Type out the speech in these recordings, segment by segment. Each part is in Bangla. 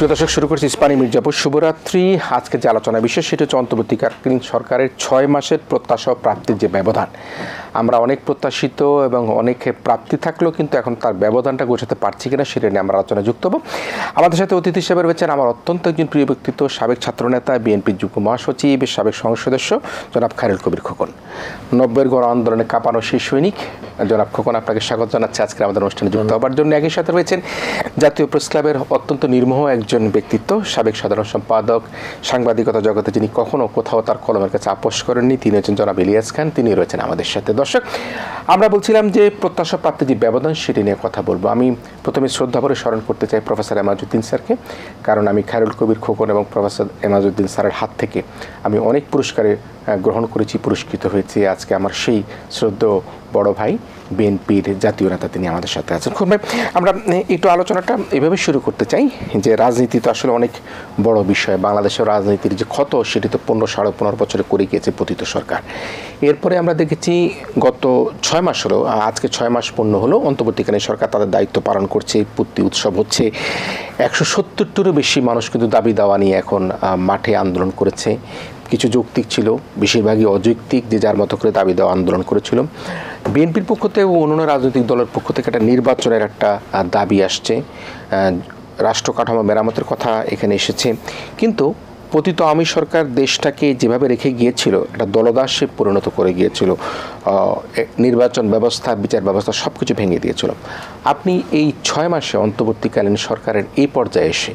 প্রিয় দর্শক, শুরু করছি ইস্পানি মির্জাপুর শুভরাত্রি। আজকে যে আলোচনা বিশেষ সেটি হচ্ছে অন্তর্বর্তীকালীন সরকারের 6 মাসের প্রত্যাশা ও প্রাপ্তির যে ব্যবধান। আমরা অনেক প্রত্যাশিত এবং অনেক প্রাপ্তি থাকলেও কিন্তু এখন তার ব্যবধানটা গোছাতে পারছি কিনা সেটা নিয়ে আমরা আলোচনায় যুক্ত হব। আমাদের সাথে অতিথি হিসেবে রয়েছেন আমার অত্যন্ত একজন প্রিয় ব্যক্তিত্ব, সাবেক ছাত্রনেতা, বিএনপির যুগ্ম মহাসচিব, সাবেক সংসদ সদস্য জনাব খায়রুল কবির খোকন। 90-এর গণ আন্দোলনে কাঁপানো সেই সৈনিক জনাব খোকন, আপনাকে স্বাগত জানাচ্ছি আজকে আমাদের অনুষ্ঠানে যুক্ত হবার জন্য। একই সাথে রয়েছেন জাতীয় প্রেস ক্লাবের অত্যন্ত নির্মোহ একজন ব্যক্তিত্ব, সাবেক সাধারণ সম্পাদক, সাংবাদিকতা জগতে যিনি কখনো কোথাও তার কলমের কাছে আপোষ করেননি, তিনি হচ্ছেন জনাব ইলিয়াস খান। তিনি রয়েছেন আমাদের সাথে। দর্শক, আমরা বলছিলাম যে প্রত্যাশা প্রাপ্তি যে ব্যবধান সেটি নিয়ে কথা বলবো। আমি প্রথমে শ্রদ্ধা ভরে স্মরণ করতে চাই প্রফেসর এমাজউদ্দিন স্যারকে, কারণ আমি খায়রুল কবির খোকন এবং প্রফেসর এমাজউদ্দিন স্যারের হাত থেকে আমি অনেক পুরস্কারে গ্রহণ করেছি, পুরস্কৃত হয়েছি। আজকে আমার সেই শ্রদ্ধেয় বড় ভাই, বিএনপির জাতীয় নেতা, তিনি আমাদের সাথে আছেন। খুব আমরা একটু আলোচনাটা এভাবে শুরু করতে চাই যে রাজনীতি তো আসলে অনেক বড় বিষয়। বাংলাদেশের রাজনীতির যে ক্ষত সেটি তো 15-15.5 বছরে করে গিয়েছে পতিত সরকার। এরপরে আমরা দেখেছি গত 6 মাস হলো, আজকে 6 মাস পূর্ণ হলো, অন্তর্বর্তীকালীন সরকার তাদের দায়িত্ব পালন করছে, পূর্তি উৎসব হচ্ছে। 170-টিরও বেশি মানুষ কিন্তু দাবি দাওয়া নিয়ে এখন মাঠে আন্দোলন করেছে। কিছু যৌক্তিক ছিল, বেশিরভাগই অযৌক্তিক, যে যার মতো করে দাবি দেওয়া আন্দোলন করেছিল। বিএনপির পক্ষ থেকে ও অন্যান্য রাজনৈতিক দলের পক্ষ থেকে একটা নির্বাচনের একটা দাবি আসছে, রাষ্ট্র কাঠামো মেরামতের কথা এখানে এসেছে। কিন্তু পতিত আওয়ামী সরকার দেশটাকে যেভাবে রেখে গিয়েছিল, একটা দলদাসে পরিণত করে গিয়েছিল, নির্বাচন ব্যবস্থা, বিচার ব্যবস্থা সব কিছু ভেঙে দিয়েছিল। আপনি এই 6 মাসে অন্তর্বর্তীকালীন সরকারের এই পর্যায়ে এসে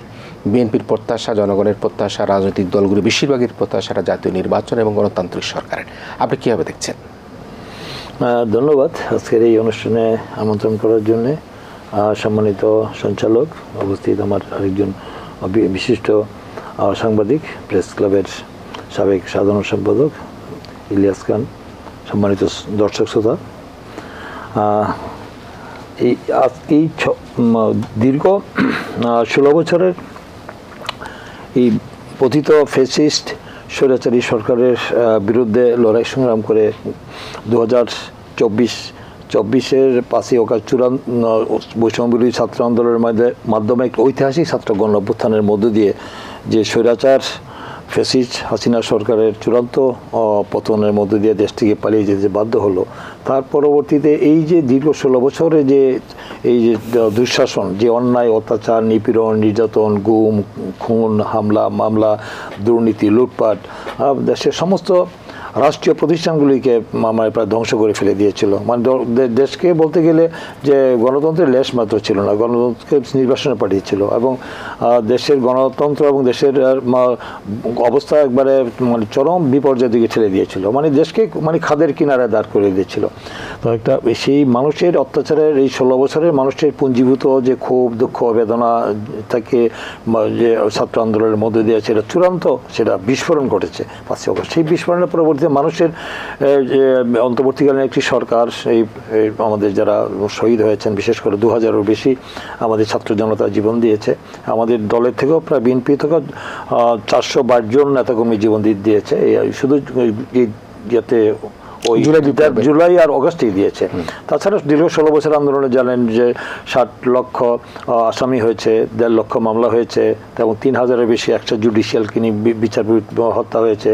বিএনপির প্রত্যাশা, জনগণের প্রত্যাশা, রাজনৈতিক দলগুলি বেশিরভাগের প্রত্যাশাটা জাতীয় নির্বাচন এবং গণতান্ত্রিক সরকারের, আপনি কীভাবে দেখছেন? ধন্যবাদ আজকের এই অনুষ্ঠানে আমন্ত্রণ করার জন্যে। সম্মানিত সঞ্চালক, উপস্থিত আমার আরেকজন বিশিষ্ট সাংবাদিক, প্রেস ক্লাবের সাবেক সাধারণ সম্পাদক ইলিয়াস খান, সম্মানিত দর্শক শ্রোতা, এই দীর্ঘ 16 বছরের এই পতিত ফ্যাসিস্ট স্বৈরাচারী সরকারের বিরুদ্ধে লড়াই সংগ্রাম করে 2024-এর 5ই অগাস্ট বৈষম্যবিরোধী ছাত্র আন্দোলনের মাধ্যমে এক ঐতিহাসিক ছাত্র গণ অভ্যুত্থানের মধ্য দিয়ে যে স্বৈরাচার ফ্যাসিস্ট হাসিনা সরকারের চূড়ান্ত পতনের মধ্য দিয়ে দেশ থেকে পালিয়ে যেতে বাধ্য হলো, তার পরবর্তীতে এই যে দীর্ঘ 16 বছরে যে এই যে দুঃশাসন, যে অন্যায়, অত্যাচার, নিপীড়ন, নির্যাতন, গুম, খুন, হামলা, মামলা, দুর্নীতি, লুটপাট দেশের সমস্ত রাষ্ট্রীয় প্রতিষ্ঠানগুলিকে মানে প্রায় ধ্বংস করে ফেলে দিয়েছিল। মানে দেশকে বলতে গেলে যে গণতন্ত্রের লেশ মাত্র ছিল না, গণতন্ত্রকে নির্বাসনে পাঠিয়েছিল এবং দেশের গণতন্ত্র এবং দেশের অবস্থা একবারে মানে চরম বিপর্যয়ের দিকে ঠেলে দিয়েছিল। মানে দেশকে মানে খাদের কিনারায় দাঁড় করে দিয়েছিল। তো একটা সেই মানুষের অত্যাচারের এই 16 বছরের মানুষের পুঞ্জীভূত যে ক্ষোভ, দুঃখ, বেদনা থেকে যে ছাত্র আন্দোলনের মধ্যে দিয়ে সেটা চূড়ান্ত সেটা বিস্ফোরণ ঘটেছে 5ই অগস্ট। সেই বিস্ফোরণের পরবর্তীতে মানুষের যে অন্তর্বর্তীকালীন একটি সরকার, এই আমাদের যারা শহীদ হয়েছেন, বিশেষ করে 2000-এরও বেশি আমাদের ছাত্র জনতা জীবন দিয়েছে। আমাদের দলের থেকেও প্রায় বিএনপি থেকেও 422 জন নেতাকর্মী জীবন দিয়েছে। শুধু যাতে ওই জুলাই আর অগাস্টেই দিয়েছে। তাছাড়া দীর্ঘ 16 বছর আন্দোলনে জানেন যে 60 লক্ষ আসামি হয়েছে, 1.5 লক্ষ মামলা হয়েছে এবং 3000-এর বেশি একটা জুডিশিয়াল কিনি বিচার হত্যা হয়েছে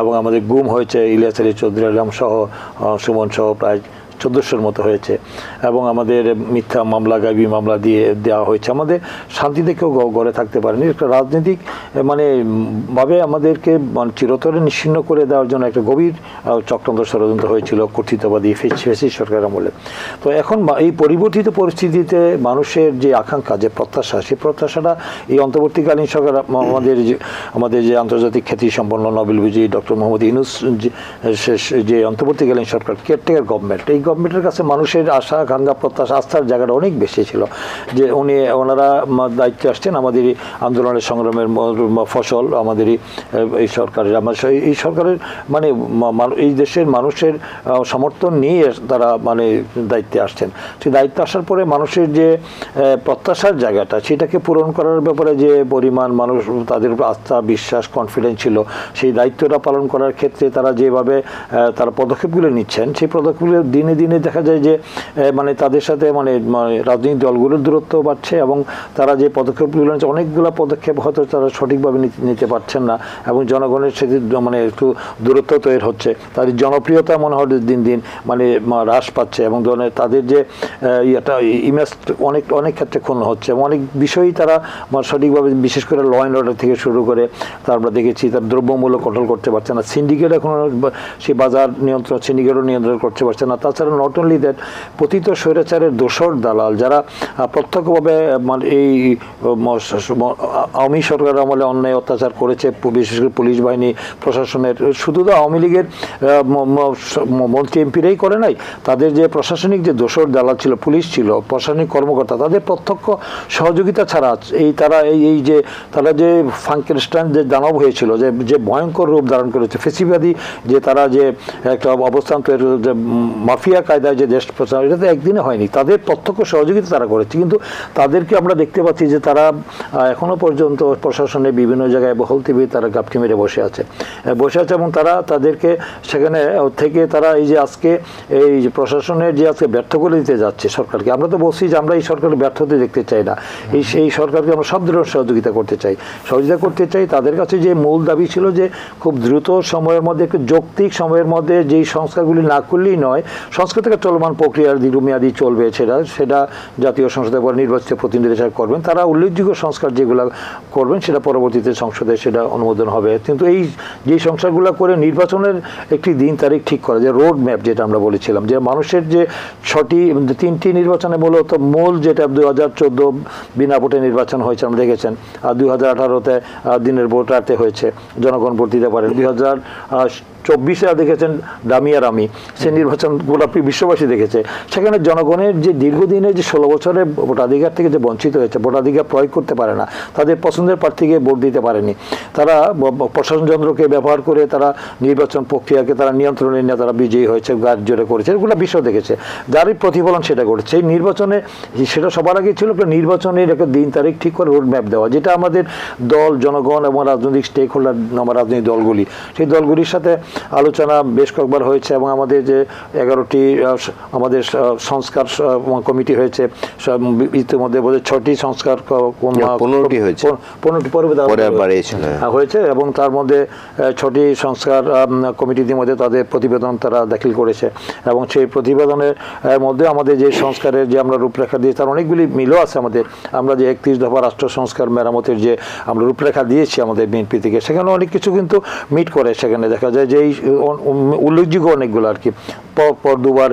এবং আমাদের গুম হয়েছে ইলিয়াস আলী চৌধুরী আলম সহ, সুমন সহ প্রায় 1400-র মতো হয়েছে এবং আমাদের মিথ্যা মামলা, গাইবী মামলা দিয়ে দেওয়া হয়েছে। আমাদের শান্তিতে কেউ ঘরে থাকতে পারেনি। একটা রাজনৈতিক মানে ভাবে আমাদেরকে চিরতরে নিশ্চিহ্ন করে দেওয়ার জন্য একটা গভীর চক্রান্ত ষড়যন্ত্র হয়েছিল কর্তৃত্ববাদী ফ্যাসিস্ট সরকার আমলে। তো এখন এই পরিবর্তিত পরিস্থিতিতে মানুষের যে আকাঙ্ক্ষা, যে প্রত্যাশা, সেই প্রত্যাশাটা এই অন্তর্বর্তীকালীন সরকার, আমাদের যে আন্তর্জাতিক খ্যাতিসম্পন্ন নোবেল বিজয়ী ডক্টর মোহাম্মদ ইউনূস যে অন্তর্বর্তীকালীন সরকার, কেয়ারটেকার গভর্নমেন্ট, এই গভর্নমেন্টের কাছে মানুষের আশা, আকাঙ্ক্ষা, প্রত্যাশা, আস্থার জায়গাটা অনেক বেশি ছিল যে ওনারা দায়িত্বে আসছেন। আমাদের আন্দোলনের সংগ্রামের ফসল আমাদেরই এই সরকারের, এই সরকারের মানে এই দেশের মানুষের সমর্থন নিয়ে তারা মানে দায়িত্বে আসছেন। সেই দায়িত্বে আসার পরে মানুষের যে প্রত্যাশার জায়গাটা, সেটাকে পূরণ করার ব্যাপারে যে পরিমাণ মানুষ তাদের উপর আস্থা, বিশ্বাস, কনফিডেন্স ছিল, সেই দায়িত্বটা পালন করার ক্ষেত্রে তারা যেভাবে তারা পদক্ষেপগুলো নিচ্ছেন, সেই পদক্ষেপগুলো দিনে দিনে দিনে দেখা যায় যে মানে তাদের সাথে মানে রাজনৈতিক দলগুলোর দূরত্ব বাড়ছে এবং তারা যে পদক্ষেপগুলো নিচ্ছে অনেকগুলো পদক্ষেপ হয়তো তারা সঠিকভাবে নিতে পারছেন না এবং জনগণের সাথে মানে একটু দূরত্ব তৈরি হচ্ছে। তাদের জনপ্রিয়তা মনে হয় দিন দিন মানে হ্রাস পাচ্ছে এবং তাদের যে ইমেজ অনেক ক্ষেত্রে ক্ষুণ্ণ হচ্ছে এবং অনেক বিষয়ই তারা সঠিকভাবে বিশেষ করে ল অ্যান্ড অর্ডার থেকে শুরু করে আমরা দেখেছি তার দ্রব্যমূল্য কন্ট্রোল করতে পারছে না, সিন্ডিকেট এখনো সেই বাজার নিয়ন্ত্রণ সিন্ডিকেটও নিয়ন্ত্রণ করতে পারছে না। তাছাড়া নট অনলি দ্যাট পতিত স্বৈরাচারের দোসর দালাল যারা প্রত্যক্ষভাবে এই আওয়ামী সরকার আমলে অন্যায় অত্যাচার করেছে, বিশেষ করে পুলিশ বাহিনী প্রশাসনের, শুধু তো আওয়ামী লীগের মন্ত্রী এমপিরাই করে নাই, তাদের যে প্রশাসনিক যে দোসর দালাল ছিল, পুলিশ ছিল, প্রশাসনিক কর্মকর্তা, তাদের প্রত্যক্ষ সহযোগিতা ছাড়া তারা যে ফ্রাঙ্কেনস্টাইন যে দানব হয়েছিল, যে ভয়ঙ্কর রূপ ধারণ করেছে ফেসিবাদী, যে তারা যে একটা অবস্থান তৈরি যে মাফিয়া কায়দায় যে দেশ প্রচার, এটা তো একদিনে হয়নি, তাদের প্রত্যক্ষ সহযোগিতা তারা করেছে। কিন্তু তাদেরকে আমরা দেখতে পাচ্ছি যে তারা এখনো পর্যন্ত প্রশাসনের বিভিন্ন জায়গায় বহল টিভি তারা গাপটি মেরে বসে আছে এবং তাদেরকে সেখানে থেকে তারা এই যে আজকে এই যে প্রশাসনের যে আজকে ব্যর্থ করে দিতে যাচ্ছে সরকারকে, আমরা তো বলছি যে আমরা এই সরকারের ব্যর্থতা দেখতে চাই না, এই সরকারকে আমরা সব ধরনের সহযোগিতা করতে চাই। তাদের কাছে যে মূল দাবি ছিল যে খুব দ্রুত সময়ের মধ্যে, একটু যৌক্তিক সময়ের মধ্যে যেই সংস্কারগুলি না করলেই নয়, সংস্কার থেকে চলমান প্রক্রিয়ার দীর্ঘমেয়াদী চলবে, সেটা জাতীয় সংসদে পরে নির্বাচিত প্রতিনিধি করবেন, তারা উল্লেখযোগ্য সংস্কার যেগুলো করবেন সেটা পরবর্তীতে সংসদে সেটা অনুমোদন হবে। কিন্তু এই যে সংস্কারগুলো করে নির্বাচনের একটি দিন তারিখ ঠিক করা, যে রোড ম্যাপ যেটা আমরা বলেছিলাম, যে মানুষের যে 3টি নির্বাচনে মূল যেটা 2014 বিনা ভোটে নির্বাচন হয়েছে আমরা দেখেছেন, আর 2018-তে দিনের ভোট রাতে হয়েছে, জনগণ ভোট দিতে পারে। 2024-এ দেখেছেন দামিয়ারামি, সে নির্বাচন গোলাপি বিশ্ববাসী দেখেছে, সেখানে জনগণের যে দীর্ঘদিনের যে 16 বছরের ভোটাধিকার থেকে যে বঞ্চিত হয়েছে, ভোটাধিকার প্রয়োগ করতে পারে না, তাদের পছন্দের প্রার্থীকে ভোট দিতে পারেনি, তারা প্রশাসন যন্ত্রকে ব্যবহার করে তারা নির্বাচন প্রক্রিয়াকে তারা নিয়ন্ত্রণে নিয়ে তারা বিজয়ী হয়েছে, গাছ জোরে করেছে, এগুলো বিশ্ব দেখেছে, যারই প্রতিফলন সেটা করেছে। এই নির্বাচনে সেটা সবার আগে ছিল নির্বাচনের একটা দিন তারিখ ঠিক করে রোড ম্যাপ দেওয়া, যেটা আমাদের দল, জনগণ এবং রাজনৈতিক স্টেক হোল্ডার, আমার রাজনৈতিক দলগুলি, সেই দলগুলির সাথে আলোচনা বেশ কয়েকবার হয়েছে এবং আমাদের যে 11টি আমাদের সংস্কার কমিটি হয়েছে, ইতিমধ্যে বোধ 6টি সংস্কার 15টি হয়েছে, 15টি হয়েছে এবং তার মধ্যে 6টি সংস্কার কমিটির মধ্যে তাদের প্রতিবেদন তারা দাখিল করেছে এবং সেই প্রতিবেদনের মধ্যে আমাদের যে সংস্কারের যে আমরা রূপরেখা দিয়ে তার অনেকগুলি মিলও আছে আমাদের। আমরা যে 31 দফা রাষ্ট্র সংস্কার মেরামতের যে আমরা রূপরেখা দিয়েছি আমাদের বিএনপি থেকে, সেখানে অনেক কিছু কিন্তু মিট করে। সেখানে দেখা যায় যে এই উল্লেখযোগ্য অনেকগুলো আর কি, পর দুবার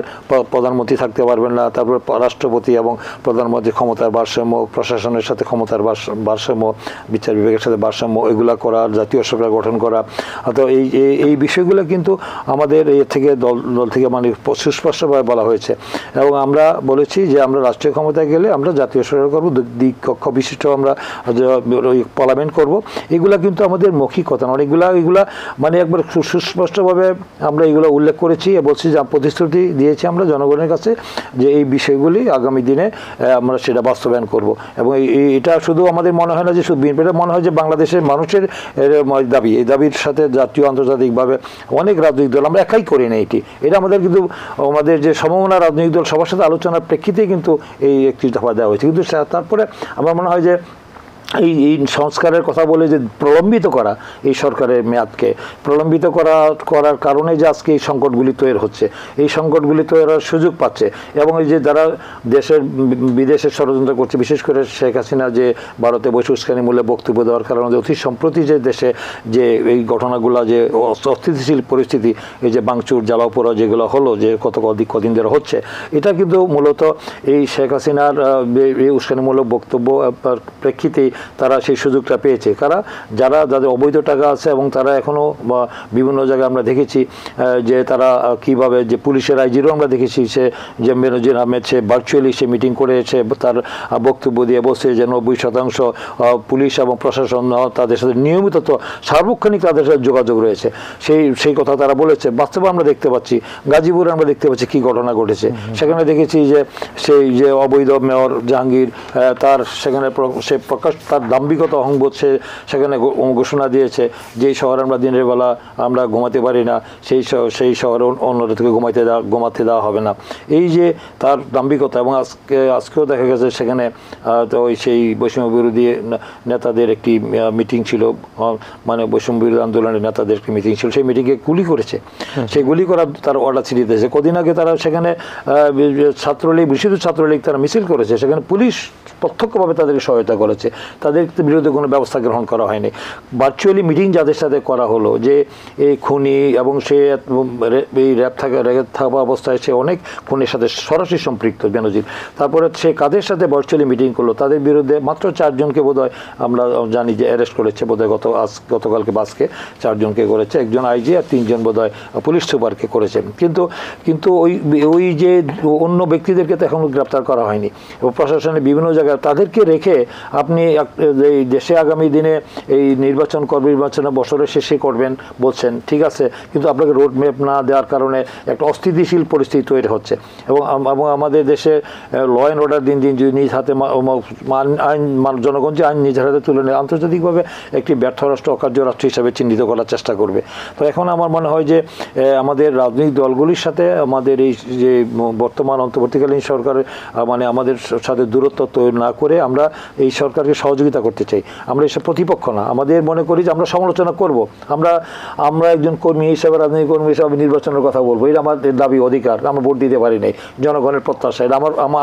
প্রধানমন্ত্রী থাকতে পারবেন না, তারপর রাষ্ট্রপতি এবং প্রধানমন্ত্রী ক্ষমতার ভারসাম্য, প্রশাসনের সাথে ক্ষমতার ভারসাম্য, বিচার বিভাগের সাথে ভারসাম্য, এগুলা করা, জাতীয় সরকার গঠন করা। তো এই বিষয়গুলো কিন্তু আমাদের এর থেকে দল থেকে মানে সুস্পষ্টভাবে বলা হয়েছে এবং আমরা বলেছি যে আমরা রাষ্ট্রীয় ক্ষমতায় গেলে আমরা জাতীয় সরকার করবো, দ্বিক কক্ষ বিশিষ্ট আমরা পার্লামেন্ট করব। এগুলা কিন্তু আমাদের মৌখিক কথা না, এগুলা মানে একবার সুস্পষ্টভাবে আমরা এগুলো উল্লেখ করেছি, বলছি যে প্রতিশ্রুতি দিয়েছি আমরা জনগণের কাছে যে এই বিষয়গুলি আগামী দিনে আমরা সেটা বাস্তবায়ন করব। এবং এটা শুধু আমাদের মনে হয় না যে শুধু বিএনপিটা, মনে হয় যে বাংলাদেশের মানুষের দাবি, এই দাবির সাথে জাতীয় আন্তর্জাতিকভাবে অনেক রাজনৈতিক দল, আমরা একাই করি না এটা আমাদের কিন্তু আমাদের যে সমমনা রাজনৈতিক দল সবার সাথে আলোচনার প্রেক্ষিতেই কিন্তু এই 31 দফা দেওয়া হয়েছে। কিন্তু তারপরে আমার মনে হয় যে এই সংস্কারের কথা বলে যে প্রলম্বিত করা, এই সরকারের মেয়াদকে প্রলম্বিত করার কারণে যে আজকে এই সংকটগুলি তৈরি হচ্ছে, এই সংকটগুলি তৈরি হওয়ার সুযোগ পাচ্ছে এবং এই যে যারা বিদেশে ষড়যন্ত্র করছে, বিশেষ করে শেখ হাসিনা যে ভারতে বসে উস্কানিমূলক বক্তব্য দেওয়ার কারণে অতি সম্প্রতি যে দেশে যে এই ঘটনাগুলো, যে অস্থিতিশীল পরিস্থিতি, এই যে ভাঙচুর জ্বালাও পোড়া যেগুলো হলো, যে কদিন ধরে হচ্ছে, এটা কিন্তু মূলত এই শেখ হাসিনার এই উস্কানিমূলক বক্তব্য প্রেক্ষিতেই তারা সেই সুযোগটা পেয়েছে। যাদের অবৈধ টাকা আছে এবং তারা এখনো বিভিন্ন জায়গায় আমরা দেখেছি যে তারা কিভাবে যে পুলিশের আইজিরও আমরা দেখেছি, সে যে বেনজির আহমেদ সে ভার্চুয়ালি সে মিটিং করে এসে তার বক্তব্য দিয়ে বলছে যে 90% পুলিশ এবং প্রশাসন তাদের সাথে নিয়মিত সার্বক্ষণিক তাদের সাথে যোগাযোগ রয়েছে, সেই কথা তারা বলেছে। বাস্তবে আমরা দেখতে পাচ্ছি গাজীপুরে আমরা দেখতে পাচ্ছি কি ঘটনা ঘটেছে, সেখানে দেখেছি যে সেই যে অবৈধ মেয়র জাহাঙ্গীর তার সেখানে সে তার দাম্ভিকতা অহংবোধ সে সেখানে ঘোষণা দিয়েছে যে শহরে আমরা দিনের বেলা আমরা ঘুমাতে পারি না, সেই শহরে অন্যরা থেকে ঘুমাতে দেওয়া হবে না। এই যে তার দাম্ভিকতা, এবং আজকেও দেখা গেছে সেখানে তো ওই সেই বৈষম্য বিরোধী নেতাদের একটি মিটিং ছিল, মানে বৈষম্য বিরোধী আন্দোলনের নেতাদের একটি মিটিং ছিল, সেই মিটিংয়ে গুলি করেছে। সেই গুলি করার তার অর্ডার ছিনিয়ে দিয়েছে। কদিন আগে তারা সেখানে ছাত্রলীগ, বিশুদ্ধ ছাত্রলীগ তারা মিছিল করেছে, সেখানে পুলিশ প্রত্যক্ষভাবে তাদেরকে সহায়তা করেছে, তাদের বিরুদ্ধে কোনো ব্যবস্থা গ্রহণ করা হয়নি। ভার্চুয়ালি মিটিং যাদের সাথে করা হলো, যে এই খুনি এবং সে এই র্যাব থাকা অবস্থায় সে অনেক খুনের সাথে সরাসরি সম্পৃক্ত বেনজির, তারপরে সে কাদের সাথে ভার্চুয়ালি মিটিং করলো, তাদের বিরুদ্ধে মাত্র 4 জনকে বোধহয় আমরা জানি যে অ্যারেস্ট করেছে, বোধহয় গতকালকে বাসকে 4 জনকে করেছে, একজন আইজি আর 3 জন বোধহয় পুলিশ সুপারকে করেছে। কিন্তু ওই যে অন্য ব্যক্তিদেরকে তো এখনো গ্রেপ্তার করা হয়নি। প্রশাসনের বিভিন্ন জায়গায় তাদেরকে রেখে আপনি এই দেশে আগামী দিনে এই নির্বাচনে বছরের শেষে করবেন বলছেন, ঠিক আছে, কিন্তু আপনাকে রোড ম্যাপ না দেওয়ার কারণে একটা অস্থিতিশীল পরিস্থিতি তৈরি হচ্ছে। এবং আমাদের দেশে ল অ্যান্ড অর্ডার দিন দিন যদি নিজ হাতে জনগণ যে আইন নিজের হাতে তুলে নেয়, আন্তর্জাতিকভাবে একটি ব্যর্থ রাষ্ট্র, অকার্য রাষ্ট্র হিসাবে চিহ্নিত করার চেষ্টা করবে। তো এখন আমার মনে হয় যে আমাদের রাজনৈতিক দলগুলির সাথে আমাদের এই যে বর্তমান অন্তর্বর্তীকালীন সরকারের মানে আমাদের সাথে দূরত্ব তৈরি না করে আমরা এই সরকারকে সহযোগিতা করতে চাই। আমরা এসব প্রতিপক্ষ না, আমাদের মনে করি যে আমরা সমালোচনা করব, আমরা একজন কর্মী হিসাবে, রাজনৈতিক কর্মী হিসাবে নির্বাচনের কথা বলবো, এটা আমাদের দাবি, অধিকার, আমরা ভোট দিতে পারি নাই, জনগণের প্রত্যাশা, এটা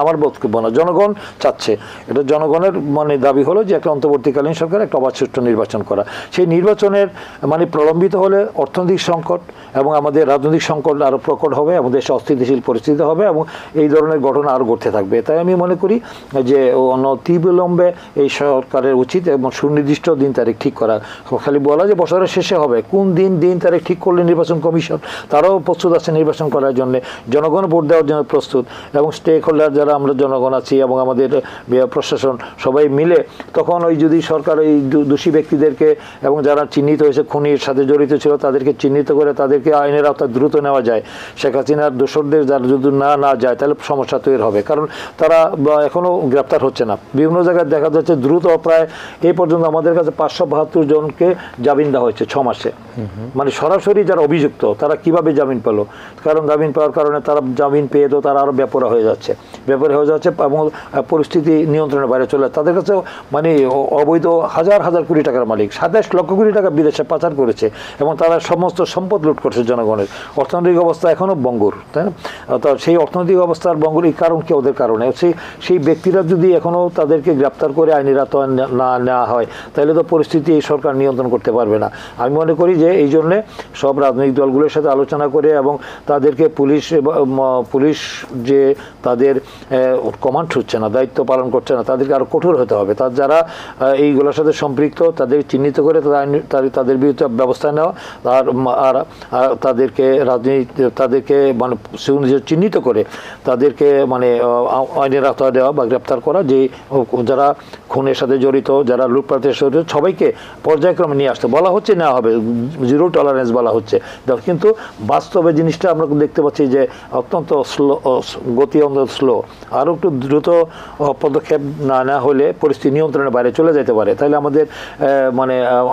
আমার বক্তব্য না, জনগণ চাচ্ছে, এটা জনগণের মানে দাবি হলো যে একটা অন্তর্বর্তীকালীন সরকার একটা অবাধ সুষ্ঠু নির্বাচন করা। সেই নির্বাচনের মানে প্রলম্বিত হলে অর্থনৈতিক সংকট এবং আমাদের রাজনৈতিক সংকট আরও প্রকট হবে এবং দেশে অস্থিতিশীল পরিস্থিতি হবে এবং এই ধরনের ঘটনা আরও ঘটতে থাকবে। তাই আমি মনে করি যে অনতিবিলম্বে এই সরকারের উচিত এবং সুনির্দিষ্ট দিন তারিখ ঠিক করা। খালি বলা যে বছরের শেষে হবে, কোন দিন তারিখ ঠিক করলে নির্বাচন কমিশন তারাও প্রস্তুত আছে নির্বাচন করার জন্য, জনগণ ভোট দেওয়ার জন্য প্রস্তুত, এবং স্টেক হোল্ডার যারা আমরা জনগণ আছি এবং আমাদের প্রশাসন সবাই মিলে তখন ওই যদি সরকার এই দোষী ব্যক্তিদেরকে এবং যারা চিহ্নিত হয়েছে খুনির সাথে জড়িত ছিল তাদেরকে চিহ্নিত করে তাদেরকে আইনের আওতায় দ্রুত নেওয়া যায়, শেখ হাসিনার দোসরদের যারা যদি না যায় তাহলে সমস্যা তৈরি হবে। কারণ তারা এখনও গ্রেপ্তার হচ্ছে না, বিভিন্ন জায়গায় দেখা যাচ্ছে দ্রুত, প্রায় এই পর্যন্ত আমাদের কাছে 572 জনকে জামিন দেওয়া হয়েছে 6 মাসে। মানে সরাসরি যারা অভিযুক্ত তারা কিভাবে জামিন পেল, কারণ জামিন পাওয়ার কারণে তারা জামিন পেয়ে তো তারা আরও বেপরা হয়ে যাচ্ছে এবং পরিস্থিতি নিয়ন্ত্রণের বাইরে চলে, তাদের কাছে মানে অবৈধ হাজার কোটি টাকার মালিক, 27 লক্ষ কোটি টাকা বিদেশে পাচার করেছে এবং তারা সমস্ত সম্পদ লুট করছে জনগণের। অর্থনৈতিক অবস্থা এখনও বঙ্গুর, তাই না? তো সেই অর্থনৈতিক অবস্থার বঙ্গুর এই কারণ কি? ওদের কারণে সেই ব্যক্তিরা যদি এখনও তাদেরকে গ্রেপ্তার করে আইনের আওতায় না নেওয়া হয় তাহলে তো পরিস্থিতি এই সরকার নিয়ন্ত্রণ করতে পারবে না। আমি মনে করি যে এই জন্যে সব রাজনৈতিক দলগুলোর সাথে আলোচনা করে এবং তাদেরকে পুলিশ যে তাদের কমান্ড হচ্ছে না, দায়িত্ব পালন করছে না, তাদেরকে আরও কঠোর হতে হবে। যারা এইগুলোর সাথে সম্পৃক্ত তাদের চিহ্নিত করে তাদের বিরুদ্ধে ব্যবস্থা নেওয়া আর তাদেরকে মানে চিহ্নিত করে তাদেরকে মানে আইনের আওতায় দেওয়া বা গ্রেপ্তার করা, যে যারা খুনের সাথে জড়িত, যারা লুটপাটের সাথে, সবাইকে পর্যায়ক্রমে নিয়ে আসতে বলা হচ্ছে, নেওয়া হবে, 0 টলারেন্স বলা হচ্ছে। কিন্তু বাস্তবে জিনিসটা আমরা দেখতে পাচ্ছি যে অত্যন্ত গতি স্লো, আরও একটু দ্রুত পদক্ষেপ না নেওয়া হলে পরিস্থিতি নিয়ন্ত্রণের বাইরে চলে যেতে পারে। তাহলে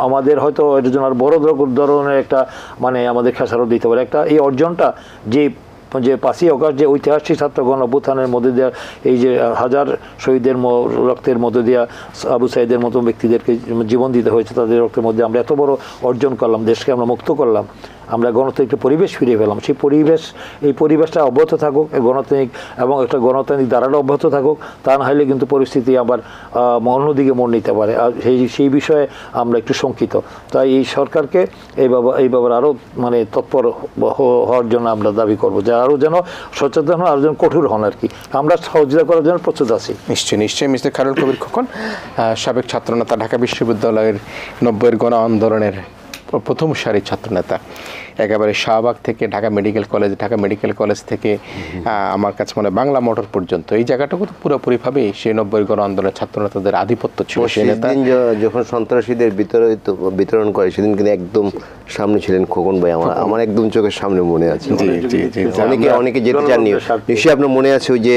আমাদের হয়তো এর জন্য আর বড় ধরনের একটা মানে আমাদের খেসারত দিতে পারে। একটা এই অর্জনটা যে 5ই অগাস্ট যে ঐতিহাসিক ছাত্র গণ অভ্যুত্থানের মধ্যে দেওয়া, এই যে হাজার শহীদের রক্তের মধ্যে দেওয়া, আবু সাইদের মতো ব্যক্তিদেরকে জীবন দিতে হয়েছে, তাদের রক্তের মধ্যে আমরা এত বড় অর্জন করলাম, দেশকে আমরা মুক্ত করলাম, আমরা গণতান্ত্রিক পরিবেশ ফিরিয়ে পেলাম। সেই পরিবেশটা অব্যাহত থাকুক, গণতান্ত্রিক এবং একটা গণতান্ত্রিক ধারাটা অব্যাহত থাকুক, তা না হলে কিন্তু পরিস্থিতি আবার অন্যদিকে মোড় নিতে পারে। আর সেই বিষয়ে আমরা একটু শঙ্কিত। তাই এই সরকারকে এই ব্যাপারে আরও মানে তৎপর হওয়ার জন্য আমরা দাবি করবো, যে আরও যেন সচেতন হন, আরও যেন কঠোর হন আর কি। আমরা সহযোগিতা করার জন্য প্রস্তুত আছি। নিশ্চয়ই মিস্টার খায়রুল কবির খোকন, সাবেক ছাত্রনেতা, ঢাকা বিশ্ববিদ্যালয়ের 90-এর গণ আন্দোলনের প্রথম সারির ছাত্রনেতা, একেবারে শাহবাগ থেকে ঢাকা মেডিকেল কলেজ থেকে আমার কাছে মনে হয় বাংলা মোটর পর্যন্ত এই জায়গাটুকু তো পুরোপুরিভাবে সেই 90-এর গণ আন্দোলনের ছাত্রনেতাদের আধিপত্য ছিল। সেদিন যখন সন্ত্রাসীদের বিতরণ করে সেদিন কিন্তু একদম সামনে ছিলেন খোকন ভাই, আমার একদম চোখের সামনে মনে আছে। অনেকে যেতে চাননি, নিশ্চয়ই আপনার মনে আছে ওই যে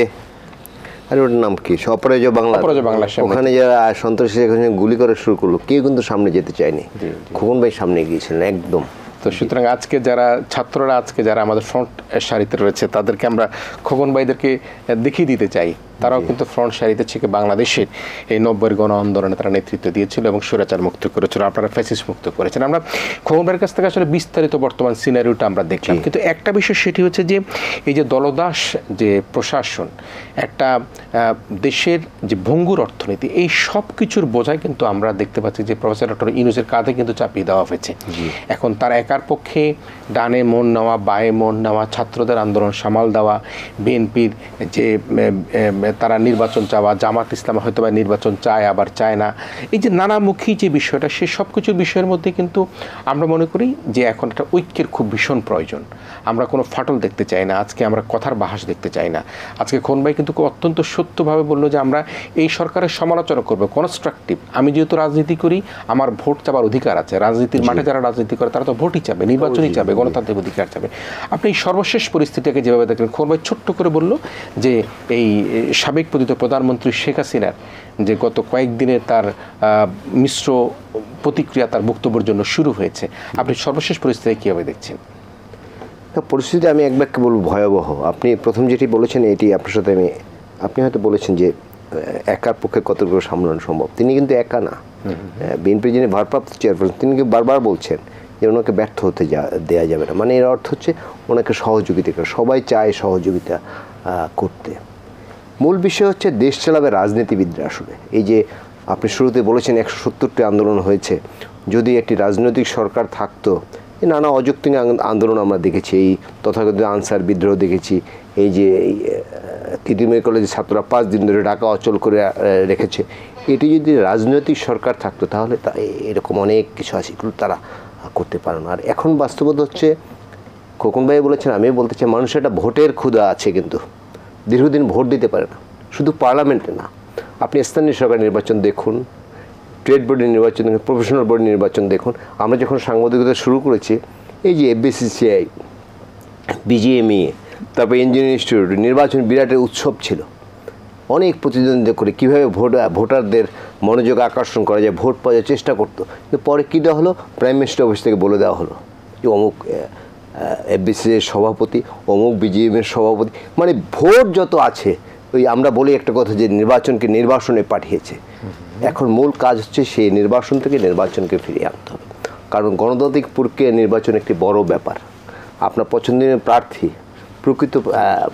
আরে ওটার নাম কি, অপরাজয় বাংলা, অপরাজয় বাংলা সামনে। ওখানে যারা সন্ত্রাসী গুলি করা শুরু করলো, কেউ কিন্তু সামনে যেতে চায়নি, খোকন ভাই সামনে গিয়েছিলেন একদম। তো সুতরাং আজকে যারা ছাত্ররা আজকে যারা আমাদের ফ্রন্ট সারিতে রয়েছে তাদেরকে আমরা খোকন ভাইদেরকে দেখিয়ে দিতে চাই, তারাও কিন্তু ফ্রন্ট সারিতে থেকে বাংলাদেশের এই 90-এর গণ আন্দোলনে তারা নেতৃত্ব দিয়েছিল এবং স্বৈরাচার মুক্ত করেছিল, আপনারা ফ্যাসিস্ট মুক্ত করেছেন। আমরা খোকন ভাইয়ের কাছ থেকে আসলে বিস্তারিত বর্তমান সিনারিওটা আমরা দেখলাম, কিন্তু একটা বিষয় সেটি হচ্ছে যে এই যে দলদাস যে প্রশাসন, একটা দেশের যে ভঙ্গুর অর্থনীতি, এই সব কিছুর বোঝাই কিন্তু আমরা দেখতে পাচ্ছি যে প্রফেসর ডক্টর ইউনূসের কাঁধে কিন্তু চাপিয়ে দেওয়া হয়েছে। এখন তার একার পক্ষে ডানে মন নেওয়া, বায়ে মন নেওয়া, ছাত্রদের আন্দোলন সামাল দেওয়া, বিএনপির যে তারা নির্বাচন চাওয়া, জামাত ইসলাম হয়তো বা নির্বাচন চায় আবার চায় না, এই যে নানামুখী যে বিষয়টা, সে সব কিছুর বিষয়ের মধ্যে কিন্তু আমরা মনে করি যে এখন একটা ঐক্যের খুব ভীষণ প্রয়োজন। আমরা কোনো ফাটল দেখতে চাই না, আজকে আমরা কথার বাহাস দেখতে চাই না। আজকে খোকন ভাই কিন্তু অত্যন্ত সত্যভাবে বললো যে আমরা এই সরকারের সমালোচনা করবো, কনস্ট্রাকটিভ। আমি যেহেতু রাজনীতি করি, আমার ভোট চাবার অধিকার আছে, রাজনীতির মাঠে যারা রাজনীতি করে তারা তো ভোটই চাবে, নির্বাচনই চাবে, গণতান্ত্রিক অধিকার চাবে। আপনি এই সর্বশেষ পরিস্থিতিটাকে যেভাবে দেখলেন, খোকন ভাই ছোট্ট করে বলল যে এই সাবেক পতিত প্রধানমন্ত্রী শেখ হাসিনার যে গত কয়েকদিনে তার মিশ্র প্রতিক্রিয়া তার বক্তব্যের জন্য শুরু হয়েছে, আপনি সর্বশেষ পরিস্থিতি কীভাবে দেখছেন? পরিস্থিতি আমি এক বাক্যে বলবো ভয়াবহ। আপনি প্রথম যেটি বলেছেন এটি আপনার সাথে আপনি হয়তো বলেছেন যে একার পক্ষে কতগুলো সামলানো সম্ভব, তিনি কিন্তু একা না। বিএনপির যিনি ভারপ্রাপ্ত চেয়ারপারসন তিনি কিন্তু বারবার বলছেন যে ওনাকে ব্যর্থ হতে দেওয়া যাবে না, মানে এর অর্থ হচ্ছে ওনাকে সহযোগিতা করে, সবাই চায় সহযোগিতা করতে। মূল বিষয় হচ্ছে দেশ চালাবে রাজনীতিবিদরা। আসলে এই যে আপনি শুরুতে বলেছেন 170টি আন্দোলন হয়েছে, যদি একটি রাজনৈতিক সরকার থাকতো, এই নানা অযৌক্তিক আন্দোলন আমরা দেখেছি, এই তথাকথিত আনসার বিদ্রোহ দেখেছি, এই যে তিতুমির কলেজের ছাত্ররা 5 দিন ধরে ঢাকা অচল করে রেখেছে, এটি যদি রাজনৈতিক সরকার থাকতো তাহলে এরকম অনেক কিছু আছে, এগুলো তারা করতে পারে না। আর এখন বাস্তবতা হচ্ছে, খোকন ভাই বলেছেন, আমি বলতে চাই, মানুষের একটা ভোটের ক্ষুধা আছে, কিন্তু দীর্ঘদিন ভোট দিতে পারে না, শুধু পার্লামেন্টে না, আপনি স্থানীয় সরকার নির্বাচন দেখুন, ট্রেড বোর্ডের নির্বাচন দেখুন, প্রফেশনাল বোর্ডের নির্বাচন দেখুন। আমরা যখন সাংবাদিকতা শুরু করেছি, এই যে এফবিসিসিআই, বিজিএমই, তারপর ইঞ্জিনিয়ারিং ইনস্টিটিউট নির্বাচন বিরাট উৎসব ছিল, অনেক প্রতিদ্বন্দ্বিতা করে কীভাবে ভোটারদের মনোযোগ আকর্ষণ করা যায়, ভোট পাওয়ার চেষ্টা করতো। কিন্তু পরে কী দেওয়া হলো, প্রাইম মিনিস্টার অফিস থেকে বলে দেওয়া হলো যে অমুক এফবিসির সভাপতি, অমুক বিজিএমের সভাপতি, মানে ভোট যত আছে, ওই আমরা বলি একটা কথা যে নির্বাচনকে নির্বাসনে পাঠিয়েছে। এখন মূল কাজ হচ্ছে সেই নির্বাচন থেকে নির্বাচনকে ফিরিয়ে আনতে হবে, কারণ গণতান্ত্রিক প্রক্রিয়া নির্বাচন একটি বড় ব্যাপার। আপনার পছন্দের প্রার্থী প্রকৃত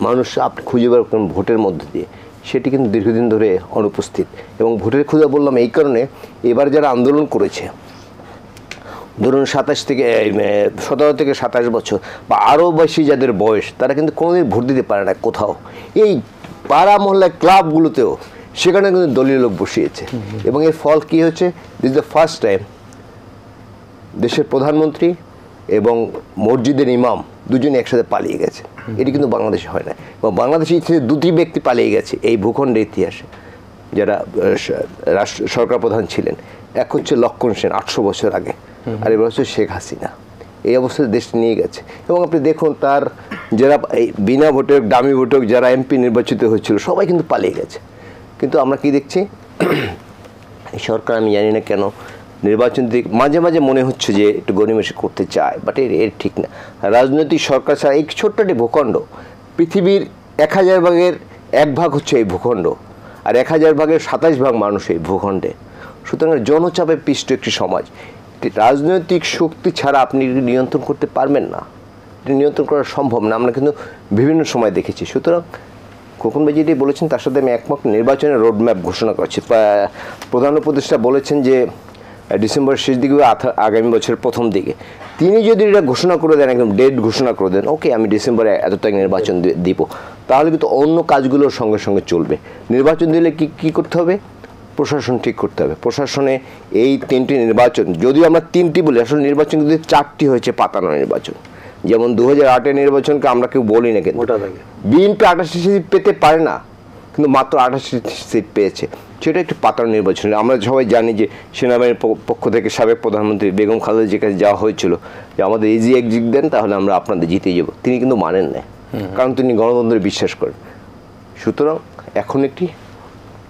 মানুষ আপনি খুঁজে বের করেন ভোটের মধ্য দিয়ে, সেটি কিন্তু দীর্ঘদিন ধরে অনুপস্থিত। এবং ভোটের ক্ষুধা বললাম এই কারণে, এবার যারা আন্দোলন করেছে, ধরুন 17 থেকে 27 বছর বা আরও বেশি যাদের বয়স, তারা কিন্তু কোনোদিন ভোট দিতে পারে না কোথাও। এই পাড়া মহল্লা ক্লাবগুলোতেও সেখানে কিন্তু দলীয় লোক বসিয়েছে, এবং এর ফল কী হচ্ছে, দিস দ্য ফার্স্ট টাইম দেশের প্রধানমন্ত্রী এবং মসজিদের ইমাম দুজনে একসাথে পালিয়ে গেছে। এটি কিন্তু বাংলাদেশে হয় না, এবং বাংলাদেশে দুটি ব্যক্তি পালিয়ে গেছে এই ভূখণ্ডের ইতিহাসে যারা সরকার প্রধান ছিলেন। এক হচ্ছে লক্ষণ সেন 800 বছর আগে, আর এবার হচ্ছে শেখ হাসিনা। এই অবস্থায় দেশটি নিয়ে গেছে। এবং আপনি দেখুন তার যারা এই বিনা ভোটে ডামি ভোটক যারা এমপি নির্বাচিত হয়েছিল সবাই কিন্তু পালিয়ে গেছে। কিন্তু আমরা কি দেখছি, এই সরকার আমি জানি না কেন নির্বাচন দিক মাঝে মাঝে মনে হচ্ছে যে একটু গণিমসি করতে চায়, বাট এর ঠিক না। রাজনৈতিক সরকার ছাড়া এই ছোট্ট একটি ভূখণ্ড, পৃথিবীর 1000 ভাগের 1 ভাগ হচ্ছে এই ভূখণ্ড, আর 1000 ভাগের 27 ভাগ মানুষ এই ভূখণ্ডে। সুতরাং জনচাপে পিষ্ট একটি সমাজ, রাজনৈতিক শক্তি ছাড়া আপনি নিয়ন্ত্রণ করতে পারবেন না, নিয়ন্ত্রণ করা সম্ভব না। আমরা কিন্তু বিভিন্ন সময় দেখেছি। সুতরাং খোকন ভাই যেটি বলেছেন তার সাথে আমি একমত। নির্বাচনের রোডম্যাপ ঘোষণা করেছি, প্রধান উপদেষ্টা বলেছেন যে ডিসেম্বরের শেষ দিকে আগামী বছরের প্রথম দিকে তিনি যদি এটা ঘোষণা করে দেন, একদম ডেট ঘোষণা করে দেন, ওকে আমি ডিসেম্বরে এত তারিখ নির্বাচন দিব, তাহলে কিন্তু অন্য কাজগুলোর সঙ্গে সঙ্গে চলবে। নির্বাচন দিলে কি করতে হবে, প্রশাসন ঠিক করতে হবে। প্রশাসনে এই 3টি নির্বাচন, যদিও আমরা 3টি বলি, আসলে নির্বাচন কিন্তু 4টি হয়েছে পাতানো নির্বাচন। যেমন 2008-এর নির্বাচনকে আমরা কেউ বলি না, কিন্তু বিএনপি 88 সিট পেতে পারে না, কিন্তু মাত্র 88 সিট পেয়েছে, সেটা একটু পাতানো নির্বাচন। আমরা সবাই জানি যে সেনাবাহিনীর পক্ষ থেকে সাবেক প্রধানমন্ত্রী বেগম খালেদা জিয়ার কাছে যাওয়া হয়েছিল যে আমাদের ইজি এক্সিট দেন, তাহলে আমরা আপনাদের জিতে যাব। তিনি কিন্তু মানেন না, কারণ তিনি গণতন্ত্রে বিশ্বাস করেন। সুতরাং এখন একটি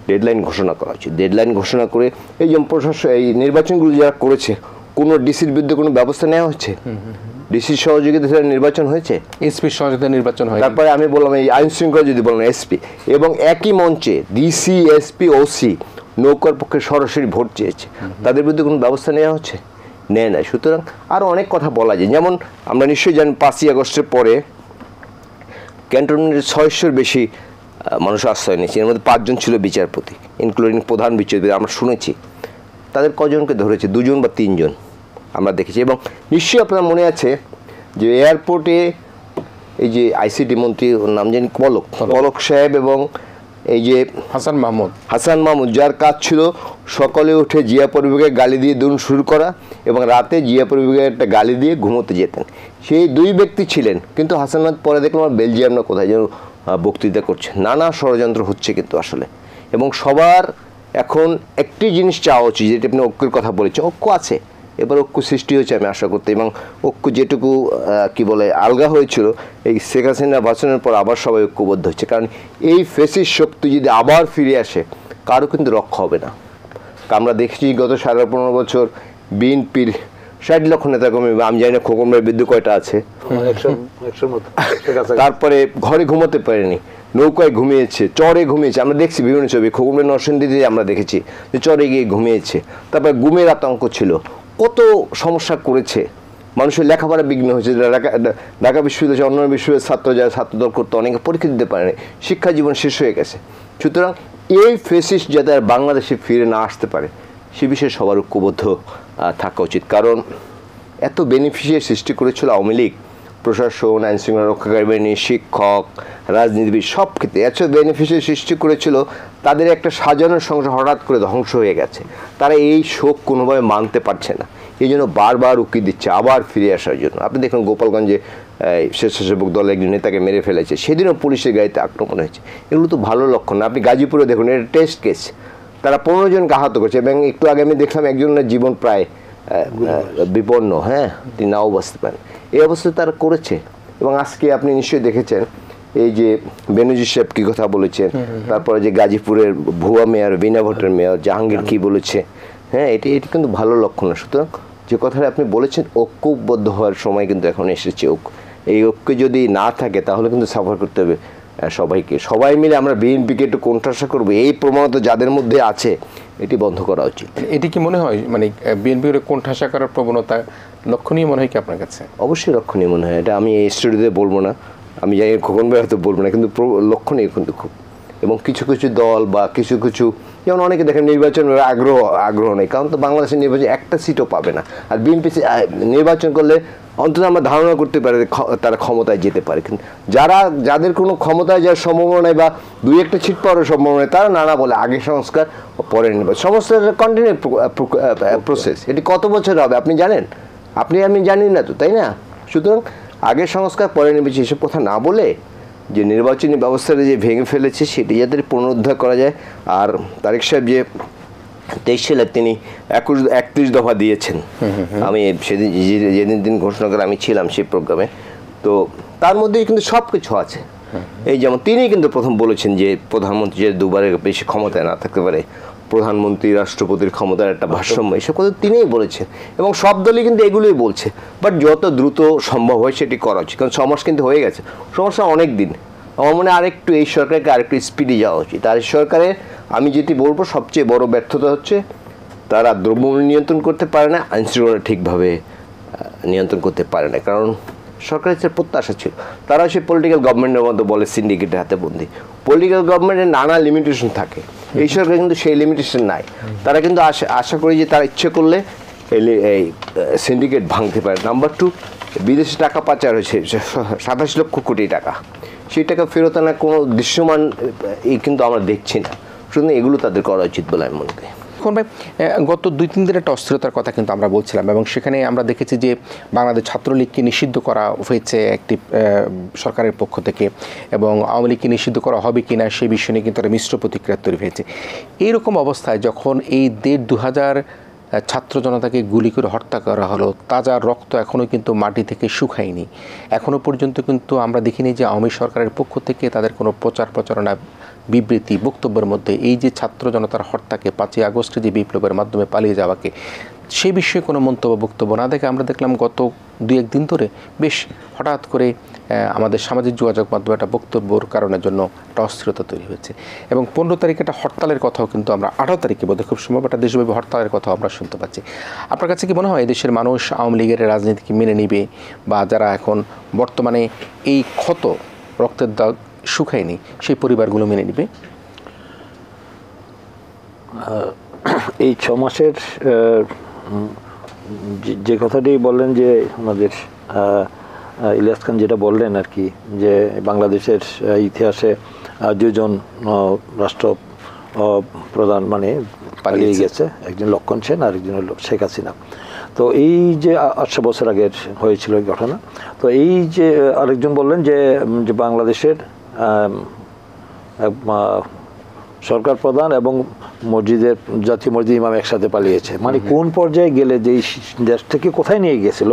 ডেডলাইন ঘোষণা করা উচিত। ডেডলাইন ঘোষণা করে এই যে প্রশাসন এই নির্বাচনগুলো যারা করেছে, কোনো ডিসির বিরুদ্ধে কোনো ব্যবস্থা নেওয়া হচ্ছে? ডিসির সহযোগিতা নির্বাচন হয়েছে, এসপির সহযোগিতা নির্বাচন হয়। তারপরে আমি বললাম এই আইন শৃঙ্খলা যদি বললাম এসপি, এবং একই মঞ্চে ডিসি, এসপি, ওসি নৌকার পক্ষে সরাসরি ভোট চেয়েছে, তাদের বিরুদ্ধে কোনো ব্যবস্থা নেওয়া হচ্ছে? নেয় না। সুতরাং আরও অনেক কথা বলা যায়, যেমন আমরা নিশ্চয়ই জানি 5ই আগস্টের পরে ক্যান্টনমেন্টের 600-র বেশি মানুষ আশ্রয় নিয়েছে, এর মধ্যে 5 জন ছিল বিচারপতি, ইনক্লুডিং প্রধান বিচারপতি। আমরা শুনেছি তাদের কজনকে ধরেছে, 2 জন বা 3 জন আমরা দেখেছি। এবং নিশ্চয়ই আপনার মনে আছে যে এয়ারপোর্টে এই যে আইসিটি মন্ত্রী, ওর নাম জানি পলক সাহেব, এবং এই যে হাসান মাহমুদ, যার কাজ ছিল সকালে উঠে জিয়া পরিবারকে গালি দিয়ে দিন শুরু করা এবং রাতে জিয়া পরিবারকে একটা গালি দিয়ে ঘুমোতে যেতেন। সেই 2 ব্যক্তি ছিলেন। কিন্তু হাসান মাহমুদ পরে দেখলাম আর বেলজিয়াম না কোথায় যেন বক্তৃতা করছে। নানা ষড়যন্ত্র হচ্ছে কিন্তু আসলে। এবং সবার এখন একটি জিনিস চাওয়া উচিত, যেটা আপনি ঐক্যের কথা বলেছেন, ঐক্য আছে, এবার ঐক্য সৃষ্টি হয়েছে আমি আশা করতে। এবং ঐক্য যেটুকু কি বলে আলগা হয়েছিল এই শেখ হাসিনা ভাষণের পর আবার সবাই ঐক্যবদ্ধ হচ্ছে। কারণ এই ফেসিস শক্তি যদি আবার ফিরে আসে, কারো কিন্তু রক্ষা হবে না। আমরা দেখেছি গত 15.5 বছর বিএনপির 60 লক্ষ নেতা কর্মী, আমি জানি না খোকন ভাইয়ের বিরুদ্ধে কয়টা আছে, তারপরে ঘরে ঘুমোতে পারেনি, নৌকায় ঘুমিয়েছে, চরে ঘুমিয়েছে। আমরা দেখছি বিভিন্ন ছবি, খোকন ভাই নরসিংদীতে আমরা দেখেছি যে চরে গিয়ে ঘুমিয়েছে। তারপরে গুমের আতঙ্ক ছিল, কত সমস্যা করেছে, মানুষের লেখাপড়া বিঘ্ন হয়েছে। ঢাকা বিশ্ববিদ্যালয়, অন্যান্য বিশ্ববিদ্যালয়ের ছাত্র যারা ছাত্রদল করতো, অনেকে পরীক্ষা দিতে পারেনি, শিক্ষা জীবন শেষ হয়ে গেছে। সুতরাং এই ফেসিস্ট যাতে আর বাংলাদেশে ফিরে না আসতে পারে, সে বিষয়ে সবার ঐক্যবদ্ধ থাকা উচিত। কারণ এত বেনিফিশিয়ারি সৃষ্টি করেছিল আওয়ামী লীগ, প্রশাসন, আইন শৃঙ্খলা রক্ষাকারী বাহিনী, শিক্ষক, রাজনীতিবিদ, সব ক্ষেত্রে এত বেনিফিশিয়ারি সৃষ্টি করেছিল। তাদের একটা সাজানোর সংসার হঠাৎ করে ধ্বংস হয়ে গেছে। তারা এই শোক কোনোভাবে মানতে পারছে না, এই জন্য বারবার উকি দিচ্ছে আবার ফিরে আসার জন্য। আপনি দেখুন গোপালগঞ্জে স্বেচ্ছাসেবক দলের একজন নেতাকে মেরে ফেলেছে, সেদিনও পুলিশের গাড়িতে আক্রমণ হয়েছে। এগুলো তো ভালো লক্ষণ না। আপনি গাজীপুরে দেখুন, এটা টেস্ট কেস, তারা 15 জনকে আহত করেছে। এবং একটু আগে আমি দেখলাম একজনের জীবন প্রায় বিপন্ন, হ্যাঁ, তিনি নাও বাঁচতে পারেন। এই অবস্থায় তারা করেছে। এবং আজকে আপনি নিশ্চয়ই দেখেছেন এই যে বেনজির সাহেব কী কথা বলেছেন, তারপরে যে গাজীপুরের ভুয়া মেয়র, বিনা ভোটের মেয়র জাহাঙ্গীর কী বলেছে, হ্যাঁ, এটি কিন্তু ভালো লক্ষণ না। সুতরাং যে কথাটা আপনি বলেছেন, ঐক্যবদ্ধ হওয়ার সময় কিন্তু এখন এসেছে। এই ঐক্য যদি না থাকে তাহলে কিন্তু সাফার করতে হবে সবাইকে। সবাই মিলে আমরা বিএনপিকে একটু কোণঠাসা করবো, এই প্রমাণত যাদের মধ্যে আছে, এটি বন্ধ করা উচিত। এটি কি মনে হয় মানে বিএনপির কোণঠাসা করার প্রবণতা লক্ষণীয় মনে হয় কি আপনার কাছে? অবশ্যই লক্ষণীয় মনে হয়। এটা আমি এই স্টুডিওতে বলবো না, আমি জানি খোকন ভাই হয়তো বলবো না, কিন্তু লক্ষণীয় কিন্তু খুব। এবং কিছু কিছু দল বা কিছু কিছু, যেমন অনেকে দেখেন নির্বাচনের আগ্রহ নেই, কারণ তো বাংলাদেশের নির্বাচনে একটা সিটও পাবে না। আর বিএনপি নির্বাচন করলে অন্তত আমরা ধারণা করতে পারি তারা ক্ষমতায় যেতে পারে। কিন্তু যাদের কোনো ক্ষমতায় যাওয়ার সম্ভাবনা নেই বা 2-1টা সিট পাওয়ার সম্ভাবনা নেই, তারা নানা বলে আগে সংস্কার পরে নির্বাচন। সমস্ত কন্টিনিউ প্রসেস। এটি কত বছর হবে আপনি জানেন? আমি জানি না তো, তাই না? সুতরাং আগে সংস্কার পরে নির্বাচন, এসব কথা না বলে যে নির্বাচনী ব্যবস্থাটা যে ভেঙে ফেলেছে সেটি যাতে পুনরুদ্ধার করা যায়। আর তারেক সাহেব যে 23 সালে তিনি 31 দফা দিয়েছেন, আমি সেদিন যেদিন ঘোষণা করে আমি ছিলাম সেই প্রোগ্রামে, তো তার মধ্যে কিন্তু সব কিছু আছে। এই যেমন তিনি কিন্তু প্রথম বলেছেন যে প্রধানমন্ত্রী যে 2বারের বেশি ক্ষমতায় না থাকতে পারে, প্রধানমন্ত্রী রাষ্ট্রপতির ক্ষমতার একটা ভারসাম্য, এসব কথা তিনিই বলেছেন। এবং সব দলই কিন্তু এগুলোই বলছে। বাট যত দ্রুত সম্ভব হয় সেটি করা উচিত, কারণ সমস্যা কিন্তু হয়ে গেছে, সমস্যা অনেক দিন। আমার মনে হয় আরেকটু এই সরকারকে আরেকটু স্পিডে যাওয়া উচিত। আর এই সরকারের আমি যেটি বলবো সবচেয়ে বড় ব্যর্থতা হচ্ছে তারা দ্রব্যমূল্য নিয়ন্ত্রণ করতে পারে না, আইনশৃঙ্খলা ঠিকভাবে নিয়ন্ত্রণ করতে পারে না। কারণ সরকারের যে প্রত্যাশা ছিল, তারা সেই পলিটিক্যাল গভর্নমেন্টের মতো বলে সিন্ডিকেটের হাতে বন্দি। পলিটিক্যাল গভর্নমেন্টের নানা লিমিটেশন থাকে, এই সরকার কিন্তু সেই লিমিটেশন নাই। তারা কিন্তু আশা করি যে তারা ইচ্ছে করলে এই সিন্ডিকেট ভাঙতে পারে। নাম্বার 2, বিদেশে টাকা পাচার হয়েছে 27 লক্ষ কোটি টাকা, সেই টাকা ফেরত আনার কোনো দৃশ্যমান কিন্তু আমরা দেখছি না। শুধু এগুলো তাদের করা উচিত বলে আমি মনে করি। ভাই, গত 2-3 দিনের একটা অস্থিরতার কথা কিন্তু আমরা বলছিলাম, এবং সেখানে আমরা দেখেছি যে বাংলাদেশ ছাত্রলীগকে নিষিদ্ধ করা হয়েছে একটি সরকারের পক্ষ থেকে, এবং আওয়ামী লীগকে নিষিদ্ধ করা হবে কিনা সেই বিষয় নিয়ে কিন্তু একটা মিশ্র প্রতিক্রিয়া তৈরি হয়েছে। এইরকম অবস্থায় যখন এই 2000 ছাত্র জনতাকে গুলি করে হত্যা করা হলো, তাজা রক্ত এখনও কিন্তু মাটি থেকে শুকায়নি। এখনও পর্যন্ত কিন্তু আমরা দেখিনি যে আওয়ামী সরকারের পক্ষ থেকে তাদের কোনো প্রচারণা, বিবৃতি, বক্তব্যের মধ্যে এই যে ছাত্র জনতার হত্যাকে, 5ই আগস্টে যে বিপ্লবের মাধ্যমে পালিয়ে যাওয়াকে, সেই বিষয়ে কোনো বক্তব্য না দেখে আমরা দেখলাম গত 2-1 দিন ধরে বেশ হঠাৎ করে আমাদের সামাজিক যোগাযোগ মাধ্যমে একটা বক্তব্যর কারণের জন্য একটা অস্থিরতা তৈরি হয়েছে। এবং 15 তারিখে একটা হরতালের কথাও কিন্তু আমরা 18 তারিখে বোধহয় খুব সম্ভব একটা দেশব্যাপী হরতালের কথাও আমরা শুনতে পাচ্ছি। আপনার কাছে কি মনে হয় দেশের মানুষ আওয়ামী লীগের রাজনীতিকে মেনে নিবে, বা যারা এখন বর্তমানে এই ক্ষত রক্তের দাগ শুকায়নি সেই পরিবারগুলো মেনে নিবে? এই 6 মাসের যে কথাটি বললেন, যে আমাদের ইলিয়াস খান যেটা বললেন আর কি, যে বাংলাদেশের ইতিহাসে 2 জন রাষ্ট্র প্রধান মানে পালিয়ে গেছে, একজন লক্ষণ সেন আর একজন হল শেখ হাসিনা। তো এই যে 800 বছর আগের হয়েছিল এই ঘটনা। তো এই যে আরেকজন বললেন যে বাংলাদেশের সরকার প্রধান এবং মসজিদের জাতীয় মসজিদ ইমাম একসাথে পালিয়েছে, মানে কোন পর্যায়ে গেলে যে দেশ থেকে কোথায় নিয়ে গেছিল,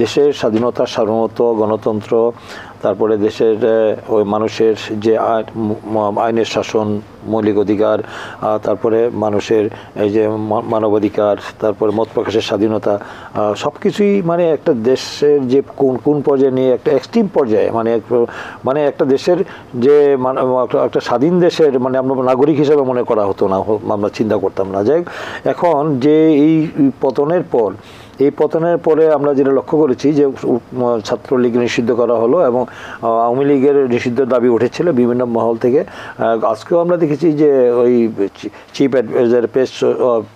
দেশের স্বাধীনতা, সার্বভৌমত্ব, গণতন্ত্র, তারপরে দেশের ওই মানুষের যে আইনের শাসন, মৌলিক অধিকার, তারপরে মানুষের এই যে মানবাধিকার, তারপরে মত প্রকাশের স্বাধীনতা, সব কিছুই মানে একটা দেশের যে কোন পর্যায়ে নিয়ে একটা এক্সট্রিম পর্যায়ে, মানে একটা দেশের যে একটা স্বাধীন দেশের মানে আমরা নাগরিক হিসেবে মনে করা হতো না, আমরা চিন্তা করতাম না। যাই এখন যে এই পতনের পরে আমরা যেটা লক্ষ্য করেছি যে ছাত্রলীগ নিষিদ্ধ করা হলো এবং আওয়ামী লীগের নিষিদ্ধ দাবি উঠেছিল বিভিন্ন মহল থেকে। আজকেও আমরা দেখেছি যে ওই চিফ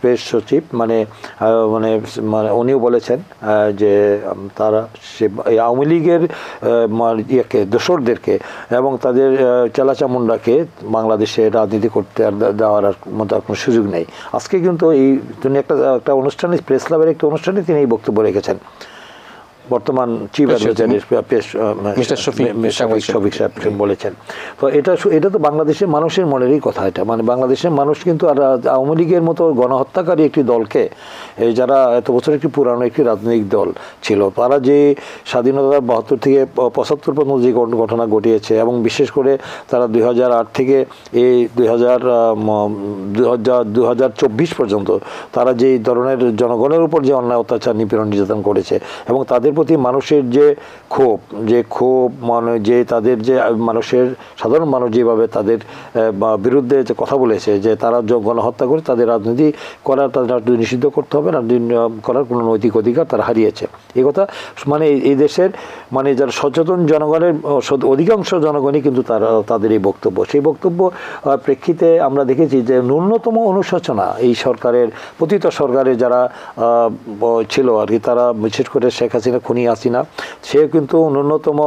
পেশ সচিব মানে উনিও বলেছেন যে তারা আওয়ামী লীগের দোসরদেরকে এবং তাদের চেলাচামুন্ডাকে বাংলাদেশে রাজনীতি করতে দেওয়ার মতো কোনো সুযোগ নেই। আজকে কিন্তু তিনি একটা অনুষ্ঠানে, প্রেস ক্লাবের একটা অনুষ্ঠানে তিনি এই বক্তব্য রেখেছেন। বর্তমান চিফ শফিক সাহেব বলেছেন। তো এটা তো বাংলাদেশের মানুষের মনেরই কথা। এটা মানে বাংলাদেশের মানুষ কিন্তু আর আওয়ামী লীগের মতো গণহত্যাকারী একটি দলকে, যারা এত বছর একটি পুরানো একটি রাজনৈতিক দল ছিল, তারা যে স্বাধীনতা 72 থেকে 75 পর্যন্ত যে ঘটনা ঘটিয়েছে এবং বিশেষ করে তারা 2008 থেকে এই 2024 পর্যন্ত তারা যে ধরনের জনগণের উপর যে অন্যায় অত্যাচার, নিপীড়ন, নির্যাতন করেছে এবং তাদের প্রতি মানুষের যে ক্ষোভ মানে যে তাদের যে মানুষের সাধারণ মানুষ যেভাবে তাদের বিরুদ্ধে যে কথা বলেছে যে তারা গণহত্যা করে তাদের রাজনীতি করার, তাদের রাজনীতি নিষিদ্ধ করতে হবে, রাজনীতি করার কোনো নৈতিক অধিকার তারা হারিয়েছে, এই কথা মানে এই দেশের মানে যারা সচেতন জনগণের অধিকাংশ জনগণই কিন্তু তাদের এই বক্তব্য। সেই বক্তব্য প্রেক্ষিতে আমরা দেখেছি যে ন্যূনতম অনুশোচনা এই সরকারের, পতিত সরকারের যারা ছিল আর কি, তারা বিশেষ করে শেখ হাসিনা, খুনি হাসিনা, সে কিন্তু ন্যূনতম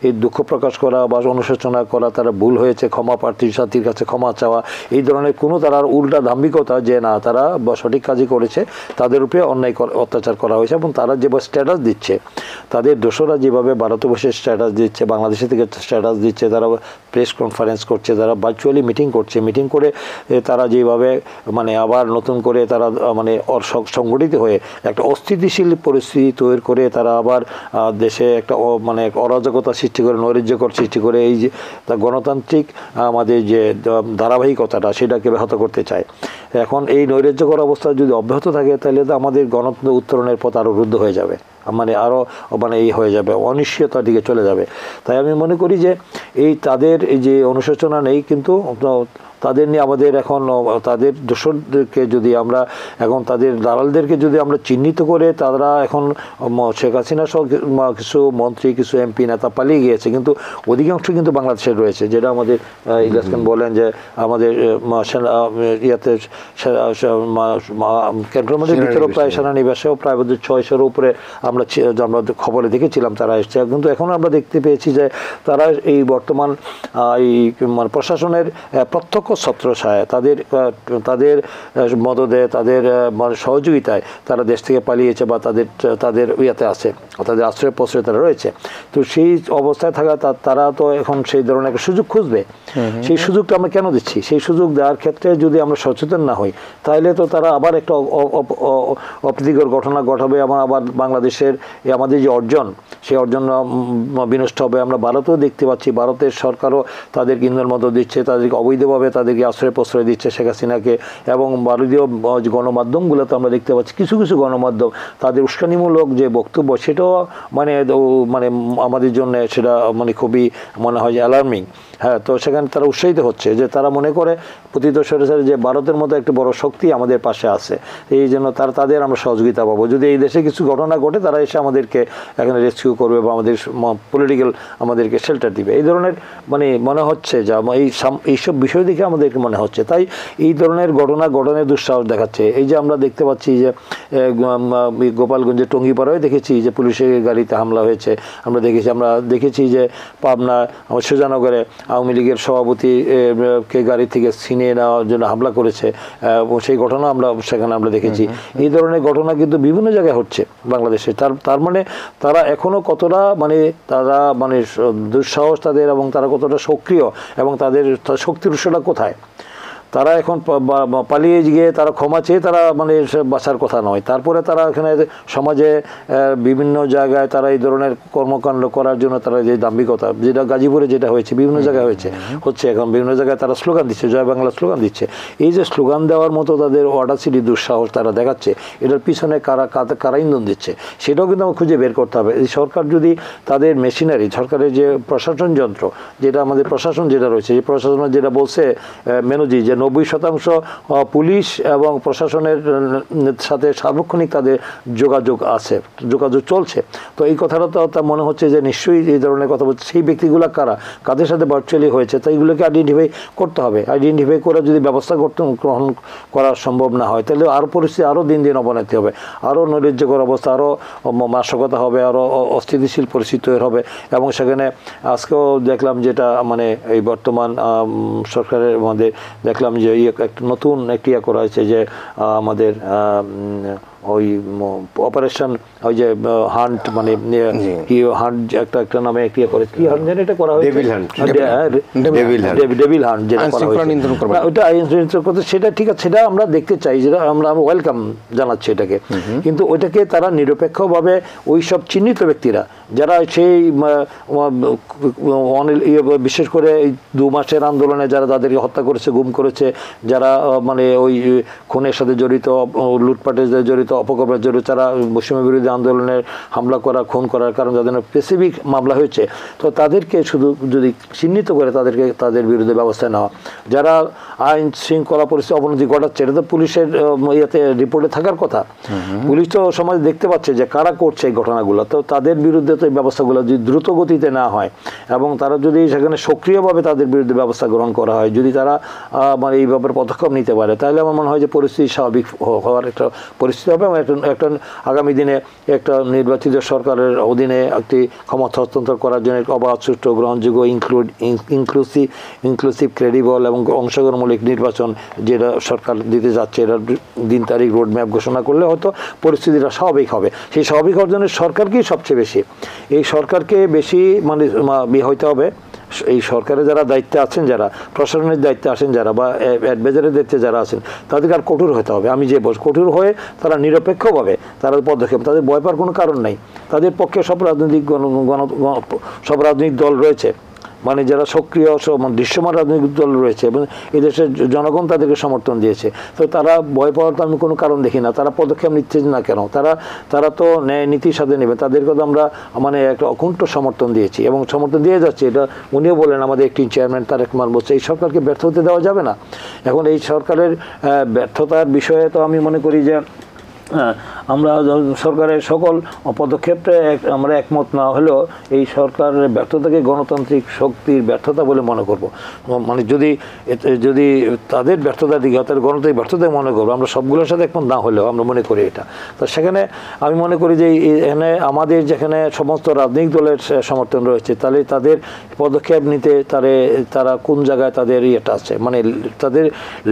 এই দুঃখ প্রকাশ করা বা অনুশোচনা করা, তারা ভুল হয়েছে, ক্ষমা প্রার্থী জাতির কাছে ক্ষমা চাওয়া, এই ধরনের কোনো তারা উল্টা ধাম্বিকতা যে না তারা সঠিক কাজই করেছে, তাদের উপরে অন্যায় অত্যাচার করা হয়েছে এবং তারা যেভাবে স্ট্যাটাস দিচ্ছে, তাদের দোসররা যেভাবে ভারতে বসে স্ট্যাটাস দিচ্ছে, বাংলাদেশে থেকে স্ট্যাটাস দিচ্ছে, তারা প্রেস কনফারেন্স করছে, তারা ভার্চুয়ালি মিটিং করছে, মিটিং করে তারা যেভাবে মানে আবার নতুন করে তারা মানে সংগঠিত হয়ে একটা অস্থিতিশীল পরিস্থিতি তৈরি করে তারা আবার দেশে একটা মানে অরাজকতা সৃষ্টি করে, নৈরাজ্যকর সৃষ্টি করে এই যে গণতান্ত্রিক আমাদের যে ধারাবাহিকতাটা সেটাকে ব্যাহত করতে চায়। এখন এই নৈরাজ্যকর অবস্থা যদি অব্যাহত থাকে তাহলে তো আমাদের গণতন্ত্র উত্তরণের পথ আরও রুদ্ধ হয়ে যাবে, মানে আরও মানে এই হয়ে যাবে, অনিশ্চয়তার দিকে চলে যাবে। তাই আমি মনে করি যে এই তাদের এই যে অনুশোচনা নেই, কিন্তু তাদের নিয়ে আমাদের এখন তাদের দোসরদেরকে যদি আমরা এখন তাদের দালালদেরকে যদি আমরা চিহ্নিত করে, তারা এখন শেখ হাসিনা সহ কিছু মন্ত্রী, কিছু এমপি নেতা পালিয়ে গিয়েছে, কিন্তু অধিকাংশ কিন্তু বাংলাদেশে রয়েছে, যেটা আমাদের ইলিয়াস খান বলেন যে আমাদের ইয়াতে ক্যান্টনমেন্টের ভিতরেও প্রায় সেনানিবাসেও প্রায় 600-এর উপরে আমরা খবরে দেখেছিলাম তারা এসছে, কিন্তু এখন আমরা দেখতে পেয়েছি যে তারা এই বর্তমান এই প্রশাসনের প্রত্যক্ষ ছত্রছায়া তাদের মদদে তাদের মানে সহযোগিতায় তারা দেশ থেকে পালিয়েছে বা তাদের ইয়েতে আছে, তাদের আশ্রয় প্রশ্রয় তারা রয়েছে। তো সেই অবস্থায় থাকা তারা তো এখন সেই ধরনের একটা সুযোগ খুঁজবে। সেই সুযোগটা আমরা কেন দিচ্ছি? সেই সুযোগ দেওয়ার ক্ষেত্রে যদি আমরা সচেতন না হই তাহলে তো তারা আবার একটা অপ্রীতিকর ঘটনা ঘটাবে এবং আবার বাংলাদেশের আমাদের যে অর্জন সেই অর্জন বিনষ্ট হবে। আমরা ভারতেও দেখতে পাচ্ছি, ভারতের সরকারও তাদেরকে ইন্ধন মদত দিচ্ছে, তাদেরকে অবৈধভাবে তাদেরকে আশ্রয় প্রশ্রয় দিচ্ছে শেখ হাসিনাকে। এবং ভারতীয় গণমাধ্যমগুলোতে আমরা দেখতে পাচ্ছি কিছু কিছু গণমাধ্যম তাদের উস্কানিমূলক যে বক্তব্য সেটাও মানে আমাদের জন্য সেটা মানে খুবই মনে হয় যে অ্যালার্মিং। হ্যাঁ, তো সেখানে তারা উৎসাহিত হচ্ছে যে তারা মনে করে পতিত স্বৈরাচারী যে ভারতের মতো একটা বড় শক্তি আমাদের পাশে আছে, এই জন্য তাদের আমরা সহযোগিতা পাবো। যদি এই দেশে কিছু ঘটনা ঘটে তারা এসে আমাদেরকে এখানে রেস্কিউ করবে বা আমাদের পলিটিক্যাল আমাদেরকে শেল্টার দিবে, এই ধরনের মানে মনে হচ্ছে যা এইসব বিষয় দেখে আমাদেরকে মনে হচ্ছে। তাই এই ধরনের ঘটনার দুঃসাহস দেখাচ্ছে। এই যে আমরা দেখতে পাচ্ছি যে গোপালগঞ্জের টঙ্গিপাড়ায় দেখেছি যে পুলিশের গাড়িতে হামলা হয়েছে, আমরা দেখেছি যে পাবনা সুজানগরে আওয়ামী লীগের সভাপতি কে গাড়ি থেকে ছিনিয়ে নেওয়ার জন্য হামলা করেছে, সেই ঘটনা সেখানে আমরা দেখেছি। এই ধরনের ঘটনা কিন্তু বিভিন্ন জায়গায় হচ্ছে বাংলাদেশে। তার মানে তারা এখনো কতটা মানে তারা মানে দুঃসাহস তাদের এবং তারা কতটা সক্রিয় এবং তাদের শক্তির উৎসটা কোথায়। তারা এখন পালিয়ে গিয়ে তারা ক্ষমা চেয়ে তারা মানে বাঁচার কথা নয়। তারপরে তারা এখানে সমাজে বিভিন্ন জায়গায় তারা এই ধরনের কর্মকাণ্ড করার জন্য তারা যে দাম্ভিকতা, যেটা গাজীপুরে যেটা হয়েছে, বিভিন্ন জায়গায় হচ্ছে এখন বিভিন্ন জায়গায় তারা স্লোগান দিচ্ছে, জয় বাংলা স্লোগান দিচ্ছে। এই যে স্লোগান দেওয়ার মতো তাদের অডাসিটি দুঃসাহস তারা দেখাচ্ছে, এটার পিছনে কারা ইন্ধন দিচ্ছে সেটাও কিন্তু আমাকে খুঁজে বের করতে হবে। এই সরকার যদি তাদের মেশিনারি, সরকারের যে প্রশাসন যন্ত্র, যেটা আমাদের প্রশাসন যেটা রয়েছে, এই প্রশাসনের যেটা বলছে মেনুজি যে 90% পুলিশ এবং প্রশাসনের সাথে সার্বক্ষণিক তাদের যোগাযোগ চলছে। তো এই কথাটা তো মনে হচ্ছে যে নিশ্চয়ই এই ধরনের কথা বলছে। সেই ব্যক্তিগুলো কাদের সাথে ভার্চুয়ালি হয়েছে, তো এইগুলোকে আইডেন্টিফাই করতে হবে। আইডেন্টিফাই করে যদি ব্যবস্থা গ্রহণ করা সম্ভব না হয় তাহলে আরও পরিস্থিতি আরও দিন দিন অবনতি হবে, আরও নৈরাজ্যকর অবস্থা, আরও নাশকতা হবে, আরও অস্থিতিশীল পরিস্থিতি হবে। এবং সেখানে আজকেও দেখলাম যেটা মানে এই বর্তমান সরকারের মধ্যে দেখলাম যে একটা নতুন একটি করা হয়েছে যে আমাদের ওই অপারেশন ওই যে হান্ট মানে কি হান্ট একটা নামে একটি করে কি হান্ট জানি এটা করা হয়েছে, ডেভিল হান্ট যেটা করা হয়েছে ওটা আইন করতে, সেটা ঠিক আছে, সেটা আমরা দেখতে চাই, যেটা আমরা ওয়েলকাম জানাচ্ছি এটাকে। কিন্তু ওইটাকে তারা নিরপেক্ষভাবে ওই সব চিহ্নিত ব্যক্তিরা যারা সেই বিশেষ করে এই 2 মাসের আন্দোলনে যারা তাদেরকে হত্যা করেছে, গুম করেছে, যারা মানে ওই খুনের সাথে জড়িত, লুটপাটের সাথে জড়িত, অপকর্মের জড়িত, যারা বৈষম্য বিরোধী আন্দোলনের হামলা করা, খুন করার কারণে যাদের স্পেসিফিক মামলা হয়েছে, তো তাদেরকে শুধু যদি চিহ্নিত করে তাদের বিরুদ্ধে ব্যবস্থা নেওয়া। যারা আইন শৃঙ্খলা পরিস্থিতি অবনতি ঘটাচ্ছে, এটা তো পুলিশের ইয়েতে রিপোর্টে থাকার কথা। পুলিশ তো সমাজে দেখতে পাচ্ছে যে কারা করছে এই ঘটনাগুলো, তো তাদের বিরুদ্ধে তো এই ব্যবস্থাগুলো যদি দ্রুত গতিতে না হয় এবং তারা যদি সেখানে সক্রিয়ভাবে তাদের বিরুদ্ধে ব্যবস্থা গ্রহণ করা হয়, যদি তারা মানে এই ব্যাপারে পদক্ষেপ নিতে পারে, তাহলে আমার মনে হয় যে পরিস্থিতি স্বাভাবিক হওয়ার একটা পরিস্থিতি হবে এবং একটা আগামী দিনে একটা নির্বাচিত সরকারের অধীনে একটি ক্ষমতা হস্তান্তর করার জন্য অবাধ, সুষ্ঠু, গ্রহণযোগ্য, ইনক্লুসিভ, ক্রেডিবল এবং অংশগ্রহণমূলক নির্বাচন যেটা সরকার দিতে যাচ্ছে, এটা দিন তারিখ রোড ম্যাপ ঘোষণা করলে হয়তো পরিস্থিতিটা স্বাভাবিক হবে। সেই স্বাভাবিক হওয়ার জন্য সরকারকেই সবচেয়ে বেশি, এই সরকারকে বেশি মানে হইতে হবে। এই সরকারে যারা দায়িত্বে আছেন, যারা প্রশাসনের দায়িত্বে আছেন, যারা বা অ্যাডভাইজারের দায়িত্বে যারা আছেন, তাদেরকে আর কঠোর হতে হবে। আমি যে কঠোর হয়ে তারা নিরপেক্ষভাবে তারা পদক্ষেপ, তাদের ভয় পাওয়ার কোনো কারণ নাই। তাদের পক্ষে সব রাজনৈতিক দল রয়েছে, মানে যারা সক্রিয় দৃশ্যমান রাজনৈতিক দল রয়েছে এবং এদেশের জনগণ তাদেরকে সমর্থন দিয়েছে। তো তারা ভয় পাওয়ার তো আমি কোনো কারণ দেখি না। তারা পদক্ষেপ নিচ্ছে না কেন? তারা তো ন্যায় নীতির সাথে নেবে। তাদেরকে তো আমরা মানে একটা অকুণ্ঠ সমর্থন দিয়েছি এবং সমর্থন দিয়ে যাচ্ছে। এটা উনিও বলেন, আমাদের একটি চেয়ারম্যান তারেক রহমান বলছে এই সরকারকে ব্যর্থ হতে দেওয়া যাবে না। এখন এই সরকারের ব্যর্থতার বিষয়ে তো আমি মনে করি যে আমরা সরকারের সকল পদক্ষেপে আমরা একমত না হলেও এই সরকারের ব্যর্থতাকে গণতান্ত্রিক শক্তির ব্যর্থতা বলে মনে করব। মানে যদি তাদের ব্যর্থতার দিকে তাদের গণতান্ত্রিক ব্যর্থতা মনে করবো, আমরা সবগুলোর সাথে একমত না হলেও আমরা মনে করি এটা। তো সেখানে আমি মনে করি যে এখানে আমাদের যেখানে সমস্ত রাজনৈতিক দলের সমর্থন রয়েছে, তাহলে তাদের পদক্ষেপ নিতে তারা কোন জায়গায় তাদের ইয়েটা আছে, মানে তাদের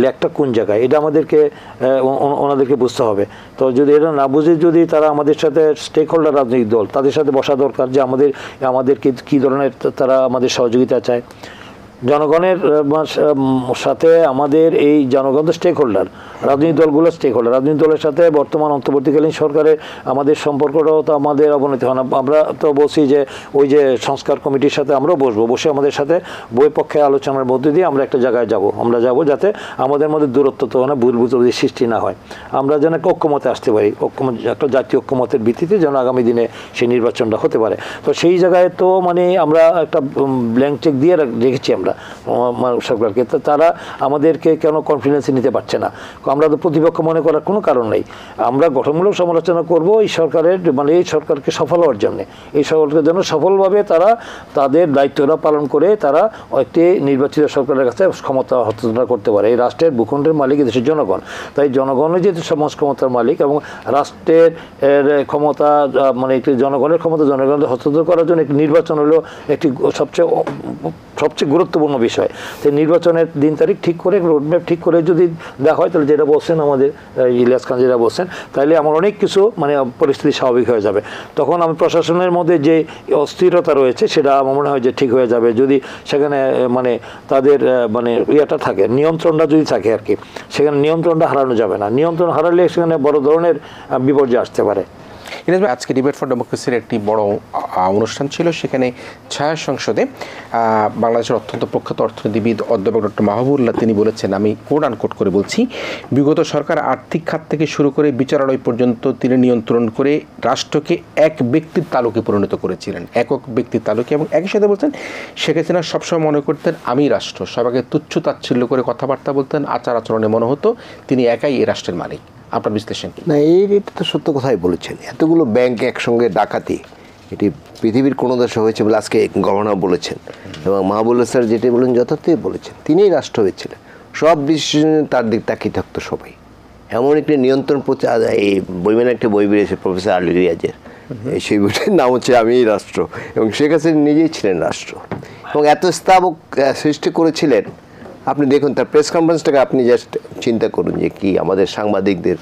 লেকটা কোন জায়গায়, এটা আমাদেরকে ওনাদেরকে বুঝতে হবে। তো যদি এটা না বুঝে যদি তারা আমাদের সাথে স্টেক হোল্ডার রাজনৈতিক দল, তাদের সাথে বসা দরকার যে আমাদের কী ধরনের তারা আমাদের সহযোগিতা চায়। জনগণের সাথে আমাদের এই জনগণ তো স্টেক হোল্ডার, রাজনৈতিক দলগুলো স্টেক হোল্ডার। রাজনৈতিক দলের সাথে বর্তমান অন্তর্বর্তীকালীন সরকারের আমাদের সম্পর্কটাও তো আমাদের অবনতি হয় না। আমরা তো বলছি যে ওই যে সংস্কার কমিটির সাথে আমরাও বসে আমাদের সাথে বই পক্ষে আলোচনার মধ্যে দিয়ে আমরা একটা জায়গায় আমরা যাব যাতে আমাদের মধ্যে দূরত্ব তো না, ভুল বুঝাবুঝি সৃষ্টি না হয়, আমরা যেন একটা ঐক্যমতে আসতে পারি, একটা জাতীয় ঐক্যমতের ভিত্তিতে যেন আগামী দিনে সেই নির্বাচনটা হতে পারে। তো সেই জায়গায় তো মানে আমরা একটা ব্ল্যাঙ্ক চেক দিয়ে রেখেছি আমরা সরকারকে। তারা আমাদেরকে কেন কনফিডেন্সে নিতে পারছে না? আমরা তো প্রতিপক্ষ মনে করার কোনো কারণ নেই। আমরা গঠনমূলক সমালোচনা করব এই সরকারের, মানে এই সরকারকে সফল হওয়ার জন্য, এই সরকারের জন্য সফলভাবে তারা তাদের দায়িত্বটা পালন করে তারা একটি নির্বাচিত সরকারের কাছে ক্ষমতা হস্তান্তর করতে পারে। এই রাষ্ট্রের ভূখণ্ডের মালিক দেশের জনগণ, তাই জনগণের যেহেতু সমাজ ক্ষমতার মালিক এবং রাষ্ট্রের ক্ষমতা মানে একটি জনগণের ক্ষমতা জনগণের হস্তান্তর করার জন্য একটি নির্বাচন হলো একটি সবচেয়ে গুরুত্বপূর্ণ বিষয়। তাই নির্বাচনের দিন তারিখ ঠিক করে, রোডম্যাপ ঠিক করে যদি দেখা হয়, তাহলে যেটা বলছেন আমাদের ইলিয়াস খান যেটা বলছেন, তাহলে আমার অনেক কিছু মানে পরিস্থিতি স্বাভাবিক হয়ে যাবে। তখন আমি প্রশাসনের মধ্যে যে অস্থিরতা রয়েছে সেটা আমার মনে হয় যে ঠিক হয়ে যাবে, যদি সেখানে মানে তাদের মানে ইয়েটা থাকে, নিয়ন্ত্রণটা যদি থাকে আর কি। সেখানে নিয়ন্ত্রণটা হারানো যাবে না, নিয়ন্ত্রণ হারালে সেখানে বড় ধরনের বিপর্যয় আসতে পারে। আজকে ডিবেট ফর ডেমোক্রেসির একটি বড় অনুষ্ঠান ছিল, সেখানে ছায়া সংসদে বাংলাদেশের অত্যন্ত প্রখ্যাত অর্থনীতিবিদ অধ্যাপক ডক্টর মাহবুবুল্লাহ তিনি বলেছেন, আমি কোট আনকোট করে বলছি, বিগত সরকার আর্থিক খাত থেকে শুরু করে বিচারালয় পর্যন্ত তিনি নিয়ন্ত্রণ করে রাষ্ট্রকে এক ব্যক্তির তালুকে পরিণত করেছিলেন, একক ব্যক্তির তালুকে। এবং একই সাথে বলছেন শেখ হাসিনা সবসময় মনে করতেন আমি রাষ্ট্র, সবাইকে তুচ্ছ তাচ্ছিল্য করে কথাবার্তা বলতেন, আচার আচরণে মনে হতো তিনি একাই এই রাষ্ট্রের মালিক। আপনার বিশ্লেষণ কি? না, এটা তো সত্য কথাই বলেছেন। এতগুলো ব্যাংক একসঙ্গে ডাকাতি এটি পৃথিবীর কোনো দেশে হয়েছে বলে আজকে গভর্নর বলেছেন, এবং মাহবুবুল্লাহ স্যার যেটি বলেন যথার্থই বলেছেন। তিনিই রাষ্ট্র হয়েছিলেন, সব ডিসিশনে তার দিক তাকিয়ে থাকতো সবাই। এমন একটি নিয়ন্ত্রণ এই বইমেন একটা বই বেরিয়েছে প্রফেসর আলী রিয়াজের, সেই বইটির নাম হচ্ছে আমিই রাষ্ট্র, এবং শেখ হাসিনা নিজেই ছিলেন রাষ্ট্র এবং এত স্থাবক সৃষ্টি করেছিলেন। আপনি দেখুন তার প্রেস কনফারেন্সটাকে আপনি জাস্ট চিন্তা করুন যে কি আমাদের সাংবাদিকদের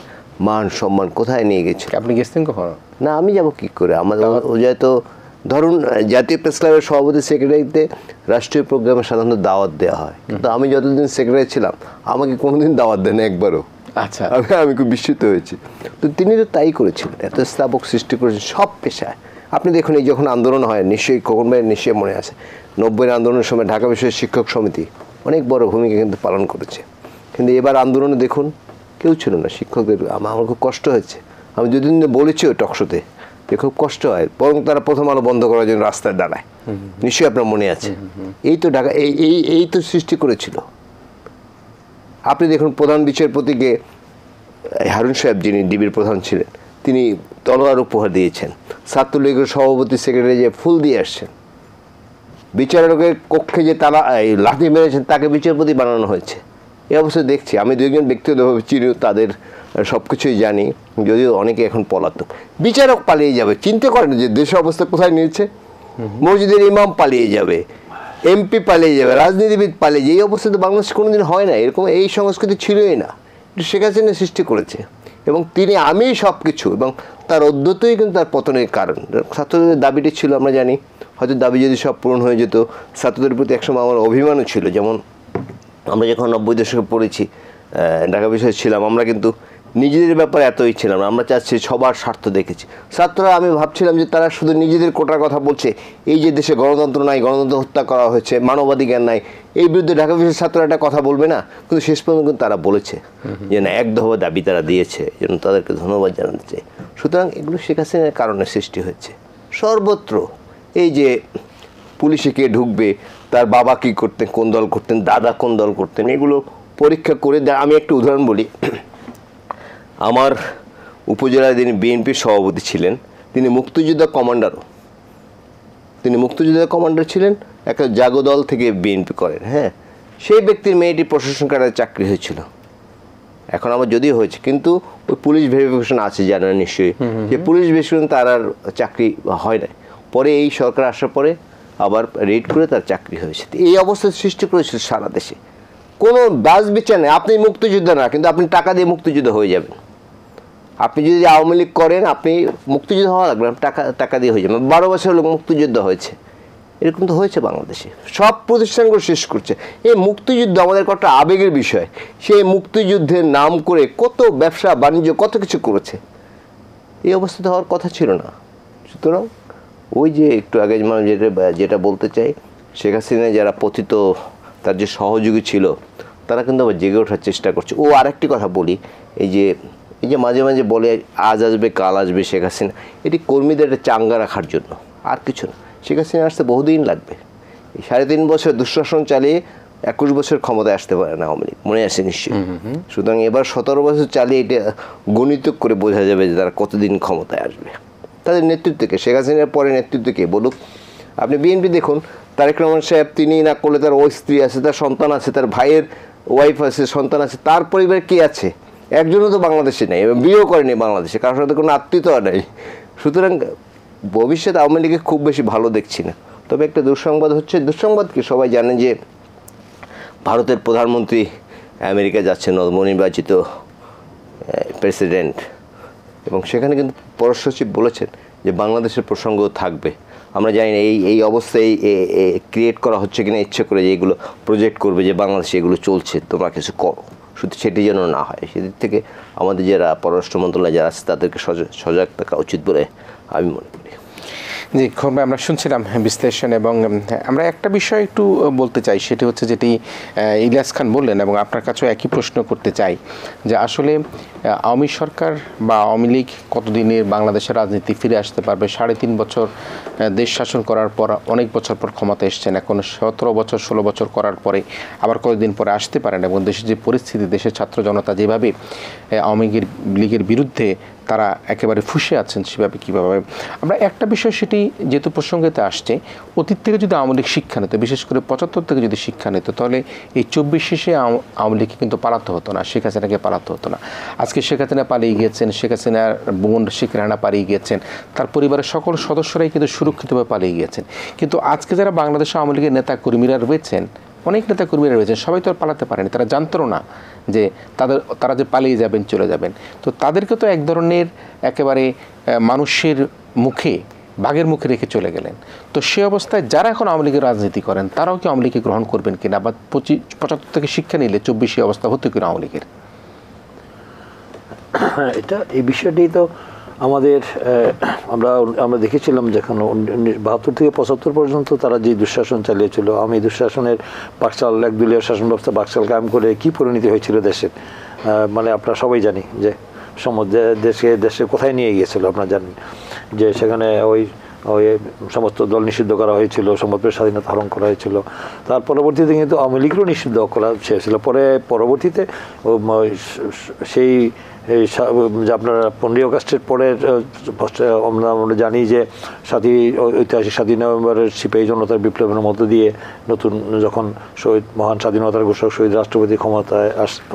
মান সম্মান কোথায় নিয়ে গেছে। আপনি গেছেন কখনো? না, আমি যাব কি করে? আমাদের ও যেহেতু ধরুন জাতীয় প্রেস ক্লাবের সভাপতি সেক্রেটারিতে রাষ্ট্রীয় প্রোগ্রামে সাধারণত দাওয়াত দেওয়া হয়, কিন্তু আমি যতদিন সেক্রেটারি ছিলাম আমাকে কোনোদিন দাওয়াত দেন একবারও। আচ্ছা, আমি খুব বিস্মিত হয়েছি। তো তিনি তো তাই করেছিলেন, এত স্থাপক সৃষ্টি করেছেন সব পেশায়। আপনি দেখুন এই যখন আন্দোলন হয়, নিশ্চয়ই খোকন ভাইয়ের নিশ্চয়ই মনে আছে, 90-এর আন্দোলনের সময় ঢাকা বিশ্ববিদ্যালয়ের শিক্ষক সমিতি অনেক বড় ভূমিকা কিন্তু পালন করেছে। কিন্তু এবার আন্দোলনে দেখুন কেউ ছিল না শিক্ষকদের। আমার খুব কষ্ট হয়েছে, আমি দুদিন বলেছি ওই টকশোতে যে খুব কষ্ট হয়, বরং তারা প্রথম আলো বন্ধ করার জন্য রাস্তায় দাঁড়ায়। নিশ্চয়ই আপনার মনে আছে। এই তো ঢাকা এই তো সৃষ্টি করেছিল। আপনি দেখুন প্রধান বিচারপতিকে হারুন সাহেব যিনি ডিবির প্রধান ছিলেন, তিনি তলোয়ার উপহার দিয়েছেন। ছাত্রলীগের সভাপতি সেক্রেটারি যে ফুল দিয়ে আসছেন। বিচারকের কক্ষে যে তারা লাঠি মেরেছেন তাকে বিচারপতি বানানো হয়েছে। এই অবস্থায় দেখছি, আমি দুইজন ব্যক্তিগতভাবে চিনি, তাদের সব কিছুই জানি, যদিও অনেকে এখন পলাতক। বিচারক পালিয়ে যাবে, চিন্তা করেন যে দেশের অবস্থা কোথায় নিয়েছে। মসজিদের ইমাম পালিয়ে যাবে, এমপি পালিয়ে যাবে, রাজনীতিবিদ পালিয়ে যাবে। এই অবস্থা তো বাংলাদেশ কোনোদিন হয় না, এরকম এই সংস্কৃতি ছিলই না। শেখ হাসিনা সৃষ্টি করেছে এবং তিনি আমি সব কিছু, এবং তার অদ্যতই কিন্তু তার পতনের কারণ। ছাত্রদের দাবিটি ছিল আমরা জানি, হয়তো দাবি যদি সব পূরণ হয়ে যেত। ছাত্রদের প্রতি একসময় আমার অভিমানও ছিল, যেমন আমরা যখন 90 দশকে পড়েছি ঢাকা বিশ্ববিদ্যালয়ে ছিলাম, আমরা কিন্তু নিজেদের ব্যাপারে এতই ছিলাম, আমরা চাচ্ছি সবার স্বার্থ দেখেছি। ছাত্ররা আমি ভাবছিলাম যে তারা শুধু নিজেদের কোটার কথা বলছে, এই যে দেশে গণতন্ত্র নাই, গণতন্ত্র হত্যা করা হয়েছে, মানবাধিকার নাই, এই বিরুদ্ধে ঢাকা বিশ্ববিদ্যালয়ের ছাত্ররা একটা কথা বলবে না। কিন্তু শেষ পর্যন্ত কিন্তু তারা বলেছে যে না, এক দফা দাবি তারা দিয়েছে, যেন তাদেরকে ধন্যবাদ জানাতে চাই। সুতরাং এগুলো শেখ হাসিনার কারণে সৃষ্টি হয়েছে সর্বত্র। এই যে পুলিশে কে ঢুকবে, তার বাবা কী করতেন, কোন দল করতেন, দাদা কোন দল করতেন, এগুলো পরীক্ষা করে আমি একটু উদাহরণ বলি। আমার উপজেলায় তিনি বিএনপির সভাপতি ছিলেন, তিনি মুক্তিযোদ্ধা কমান্ডারও, তিনি মুক্তিযোদ্ধা কমান্ডার ছিলেন, একটা জাগো দল থেকে বিএনপি করেন। হ্যাঁ, সেই ব্যক্তির মেয়েটি প্রশাসন কার্যালয়ে চাকরি হয়েছিল, এখন আবার যদিও হয়েছে, কিন্তু ওই পুলিশ ভেরিফিকেশন আছে, জানেন নিশ্চয়ই, যে পুলিশ ভেরিফিকেশন তার আর চাকরি হয় না। পরে এই সরকার আসার পরে আবার রেড করে তার চাকরি হয়েছে। এই অবস্থা সৃষ্টি করেছিল সারা দেশে, কোনো বাস বিচার নেই। আপনি মুক্তিযোদ্ধা না, কিন্তু আপনি টাকা দিয়ে মুক্তিযোদ্ধা হয়ে যাবেন। আপনি যদি আওয়ামী লীগ করেন, আপনি মুক্তিযোদ্ধা হওয়া লাগবে, টাকা দিয়ে হয়ে যাবেন। 12 বছর লোক মুক্তিযোদ্ধা হয়েছে, এরকম তো হয়েছে বাংলাদেশে। সব প্রতিষ্ঠানগুলো শেষ করছে। এই মুক্তিযুদ্ধ আমাদের একটা আবেগের বিষয়। সেই মুক্তিযুদ্ধের নাম করে কত ব্যবসা বাণিজ্য কত কিছু করেছে, এই অবস্থাতে হওয়ার কথা ছিল না। সুতরাং ওই যে একটু আগে যেটা বলতে চাই, শেখ হাসিনা যারা পতিত, তার যে সহযোগী ছিল, তারা কিন্তু আবার জেগে ওঠার চেষ্টা করছে। ও আরেকটি কথা বলি, এই যে মাঝে মাঝে বলে আজ আসবে কাল আসবে শেখ হাসিনা, এটি কর্মীদের একটা চাঙ্গা রাখার জন্য, আর কিছু না। শেখ হাসিনা আসতে বহুদিন লাগবে। এই 3.5 বছর দুঃশাসন চালিয়ে 21 বছর ক্ষমতায় আসতে পারে না আওয়ামী লীগ, মনে আছে নিশ্চয়ই। সুতরাং এবার 17 বছর চালিয়ে এটা গণিত করে বোঝা যাবে যে তারা কতদিন ক্ষমতায় আসবে। তাদের নেতৃত্বকে, শেখ হাসিনার পরে নেতৃত্বকে বলুক। আপনি বিএনপি দেখুন, তারেক রহমান সাহেব তিনি না করলে তার ওই স্ত্রী আছে, তার সন্তান আছে, তার ভাইয়ের ওয়াইফ আছে, সন্তান আছে, তার পরিবারে কে আছে? একজনও তো বাংলাদেশে নেই, বিয়েও করেনি বাংলাদেশে, কারোর সাথে কোনো আত্মীয়তা নেই। সুতরাং ভবিষ্যৎ আওয়ামী লীগকে খুব বেশি ভালো দেখছি না। তবে একটা দুঃসংবাদ হচ্ছে, দুঃসংবাদ কি সবাই জানেন যে ভারতের প্রধানমন্ত্রী আমেরিকা যাচ্ছেন, নবনির্বাচিত প্রেসিডেন্ট, এবং সেখানে কিন্তু পররাষ্ট্র সচিব বলেছেন যে বাংলাদেশের প্রসঙ্গ থাকবে। আমরা জানি না এই অবস্থায় ক্রিয়েট করা হচ্ছে কিনা ইচ্ছে করে, যে এগুলো প্রজেক্ট করবে যে বাংলাদেশে এগুলো চলছে, তোমরা কিছু করো, শুধু সেটি যেন না হয়। সেদিক থেকে আমাদের যারা পররাষ্ট্র মন্ত্রণালয় যারা আছে তাদেরকে সজাগ থাকা উচিত বলে আমি মনে করি। জি, খবর আমরা শুনছিলাম বিশ্লেষণ, এবং আমরা একটা বিষয় একটু বলতে চাই, সেটি হচ্ছে যেটি ইলিয়াস খান বললেন, এবং আপনার কাছেও একই প্রশ্ন করতে চাই, যে আসলে আওয়ামী সরকার বা আওয়ামী লীগ কতদিনের বাংলাদেশের রাজনীতি ফিরে আসতে পারবে? 3.5 বছর দেশ শাসন করার পর, অনেক বছর পর ক্ষমতা এসছেন, এখন 17 বছর 16 বছর করার পরে আবার কতদিন পরে আসতে পারেন, এবং দেশের যে পরিস্থিতি, দেশের ছাত্র জনতা যেভাবে আওয়ামী লীগের বিরুদ্ধে তারা একেবারে ফুঁসে আছেন, সেভাবে কীভাবে আমরা একটা বিষয়, সেটি যেহেতু প্রসঙ্গতে আসছে, অতীত থেকে যদি আওয়ামী লীগ শিক্ষা নিত, বিশেষ করে 75 থেকে যদি শিক্ষা নিত, তাহলে এই 24 শেষে আওয়ামী লীগকে কিন্তু পালাতে হতো না, শেখ হাসিনাকে পালাতে হতো না। আজকে শেখ হাসিনা পালিয়ে গিয়েছেন, শেখ হাসিনার বোন শেখ রেহানা পালিয়ে গিয়েছেন, তার পরিবারের সকল সদস্যরাই কিন্তু সুরক্ষিতভাবে পালিয়ে গিয়েছেন। কিন্তু আজকে যারা বাংলাদেশ আওয়ামী লীগের নেতা কর্মীরা রয়েছেন, অনেক নেতা কর্মীরা রয়েছেন, সবাই তো আর পালাতে পারেনি, তারা জানতো না যে তারা যে পালিয়ে যাবেন, চলে যাবেন। তো তাদেরকে তো এক ধরনের একেবারে মানুষের মুখে, বাঘের মুখে রেখে চলে গেলেন। তো সে অবস্থায় যারা এখন আওয়ামী লীগের রাজনীতি করেন, তারাও কি আওয়ামী লীগকে গ্রহণ করবেন কিনা, বা 75 থেকে শিক্ষা নিলে 24 অবস্থা হতো কিনা আওয়ামী লীগের? এই বিষয়টি তো আমাদের আমরা দেখেছিলাম, যখন 72 থেকে 75 পর্যন্ত তারা যে দুঃশাসন চালিয়েছিল, আমি দুঃশাসনের বাকশাল, একদলীয় শাসন ব্যবস্থা বাকশাল কায়েম করে কি পরিণতি হয়েছিল দেশের, মানে আপনারা সবাই জানি যে দেশে কোথায় নিয়ে গিয়েছিল। আপনারা জানেন যে সেখানে ওই সমস্ত দল নিষিদ্ধ করা হয়েছিল, সংবাদের স্বাধীনতা হরণ করা হয়েছিল। তার পরবর্তীতে কিন্তু আওয়ামী লীগেরও নিষিদ্ধ করা হয়েছিল। পরবর্তীতে সেই যে আপনার 15 আগস্টের পরে আমরা জানি যে ঐতিহাসিক 7 নভেম্বরের সিপাহী জনতার বিপ্লবের মধ্য দিয়ে নতুন যখন মহান স্বাধীনতার ঘোষক শহীদ রাষ্ট্রপতি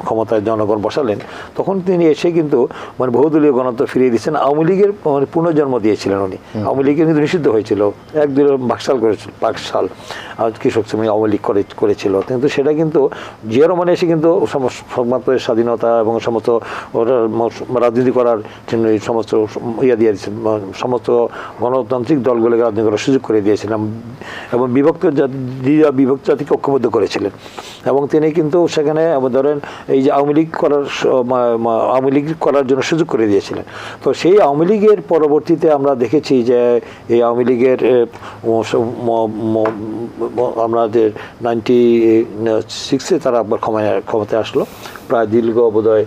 ক্ষমতায় জনগণ বসালেন, তখন তিনি এসে কিন্তু মানে বহুদলীয় গণতন্ত্র ফিরিয়ে দিচ্ছেন। আওয়ামী লীগের মানে পুনর্জন্ম দিয়েছিলেন উনি। আওয়ামী লীগের কিন্তু নিষিদ্ধ হয়েছিল, একদলীয় বাকশাল করেছিল, বাকশাল কৃষক শ্রমিক আওয়ামী লীগ করেছিল। কিন্তু সেটা কিন্তু জিয়া রহমান এসে কিন্তু সমস্ত স্বাধীনতা এবং সমস্ত রাজনীতি করার জন্য এই সমস্ত দিয়ে দিয়েছেন, সমস্ত গণতান্ত্রিক দলগুলোকে রাজনীতি করার সুযোগ করে দিয়েছিলাম, এবং বিভক্ত জাতিকে ঐক্যবদ্ধ করেছিলেন। এবং তিনি কিন্তু সেখানে ধরেন এই যে আওয়ামী লীগ করার জন্য সুযোগ করে দিয়েছিলেন। তো সেই আওয়ামী লীগের পরবর্তীতে আমরা দেখেছি যে এই আওয়ামী লীগের আমাদের 96-এ তারা আবার ক্ষমতায় আসলো, প্রায় দীর্ঘ বোধহয়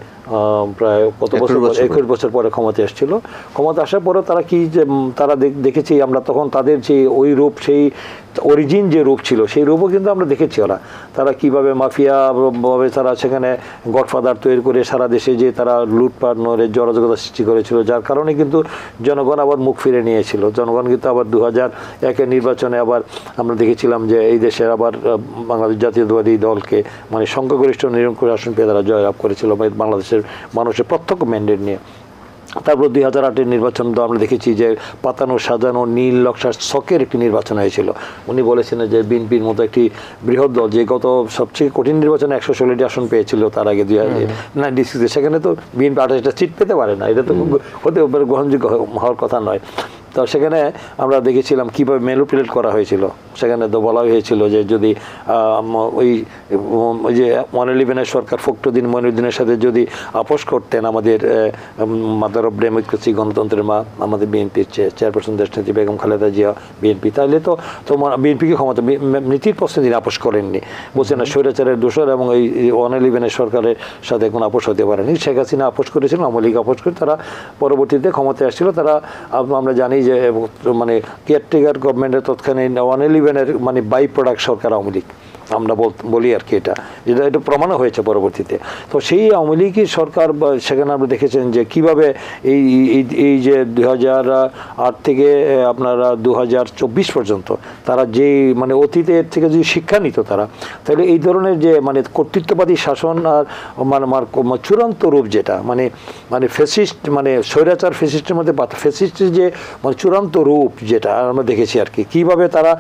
প্রায় কত বছর 21 বছর পরে ক্ষমতা এসেছিল। ক্ষমতা আসার পরে তারা কি যে তারা দেখেছি আমরা তখন তাদের যে ওই রূপ, সেই অরিজিন যে রূপ ছিল সেই রূপও কিন্তু আমরা দেখেছি। তারা কিভাবে মাফিয়া ভাবে তারা সেখানে গডফাদার তৈরি করে সারা দেশে যে তারা লুটপাট নড়ে জরাজগতা সৃষ্টি করেছিল, যার কারণে কিন্তু জনগণ আবার মুখ ফিরে নিয়েছিল। জনগণ কিন্তু আবার 2001-এর নির্বাচনে আবার আমরা দেখেছিলাম যে এই দেশের আবার বাংলাদেশ জাতীয়তাবাদী দলকে মানে সংখ্যাগরিষ্ঠ নিরঙ্কুশ আসন পেয়ে তারা জয়লাভ করেছিল বাংলাদেশের মানুষের প্রত্যক্ষ ম্যান্ডেট নিয়ে। তারপর 2008-এর নির্বাচন তো আমরা দেখেছি যে পাতানো সাজানো নীল নকশার ছকের একটি নির্বাচন হয়েছিল। উনি বলেছেন যে বিএনপির মতো একটি বৃহৎ দল যে গত সবচেয়ে কঠিন নির্বাচনে 116টি আসন পেয়েছিল তার আগে 2096-এ, সেখানে তো বিএনপি 28টা সিট পেতে পারে না, এটা তো হতে গ্রহণযোগ্য হওয়ার কথা নয়। তো সেখানে আমরা দেখেছিলাম কীভাবে ম্যানিপুলেট করা হয়েছিল। সেখানে তো বলা হয়েছিল যে যদি ওই যে 111-এর সরকার ফখরুদ্দিন মঈনুদ্দিনের সাথে যদি আপোষ করতেন আমাদের মাদার অফ ডেমোক্রেসি গণতন্ত্রের মা আমাদের বিএনপির চেয়ারপারসন দেশনেত্রী বেগম খালেদা জিয়া বিএনপি, তাহলে তো বিএনপিকে ক্ষমতা নীতির প্রশ্নে তিনি আপোষ করেননি, বলছেন না স্বৈরাচারের দোষর এবং এই 111-এর সরকারের সাথে কোনো আপোষ হতে পারেনি। শেখ হাসিনা আপোষ করেছিল, আওয়ামী লীগ আপোষ করে তারা পরবর্তীতে ক্ষমতায় আসছিল। তারা আমরা জানি যে মানে কেয়ারটেকার গভর্নমেন্টের তৎকালীন 111-এর মানে বাই প্রোডাক্ট সরকার আওয়ামী লীগ আমরা বলি আর কি, এটা প্রমাণও হয়েছে পরবর্তীতে। তো সেই আওয়ামী লীগই সরকার সেখানে আমরা দেখেছেন যে কিভাবে এই যে 2008 থেকে আপনারা 2024 পর্যন্ত তারা যে মানে অতীতের থেকে যদি শিক্ষা নিত তারা, তাহলে এই ধরনের যে মানে কর্তৃত্ববাদী শাসন আর মানে চূড়ান্ত রূপ যেটা মানে ফ্যাসিস্ট মানে স্বৈরাচার ফ্যাসিস্টের মধ্যে ফ্যাসিস্টের যে মানে চূড়ান্ত রূপ যেটা আমরা দেখেছি আর কি, কীভাবে তারা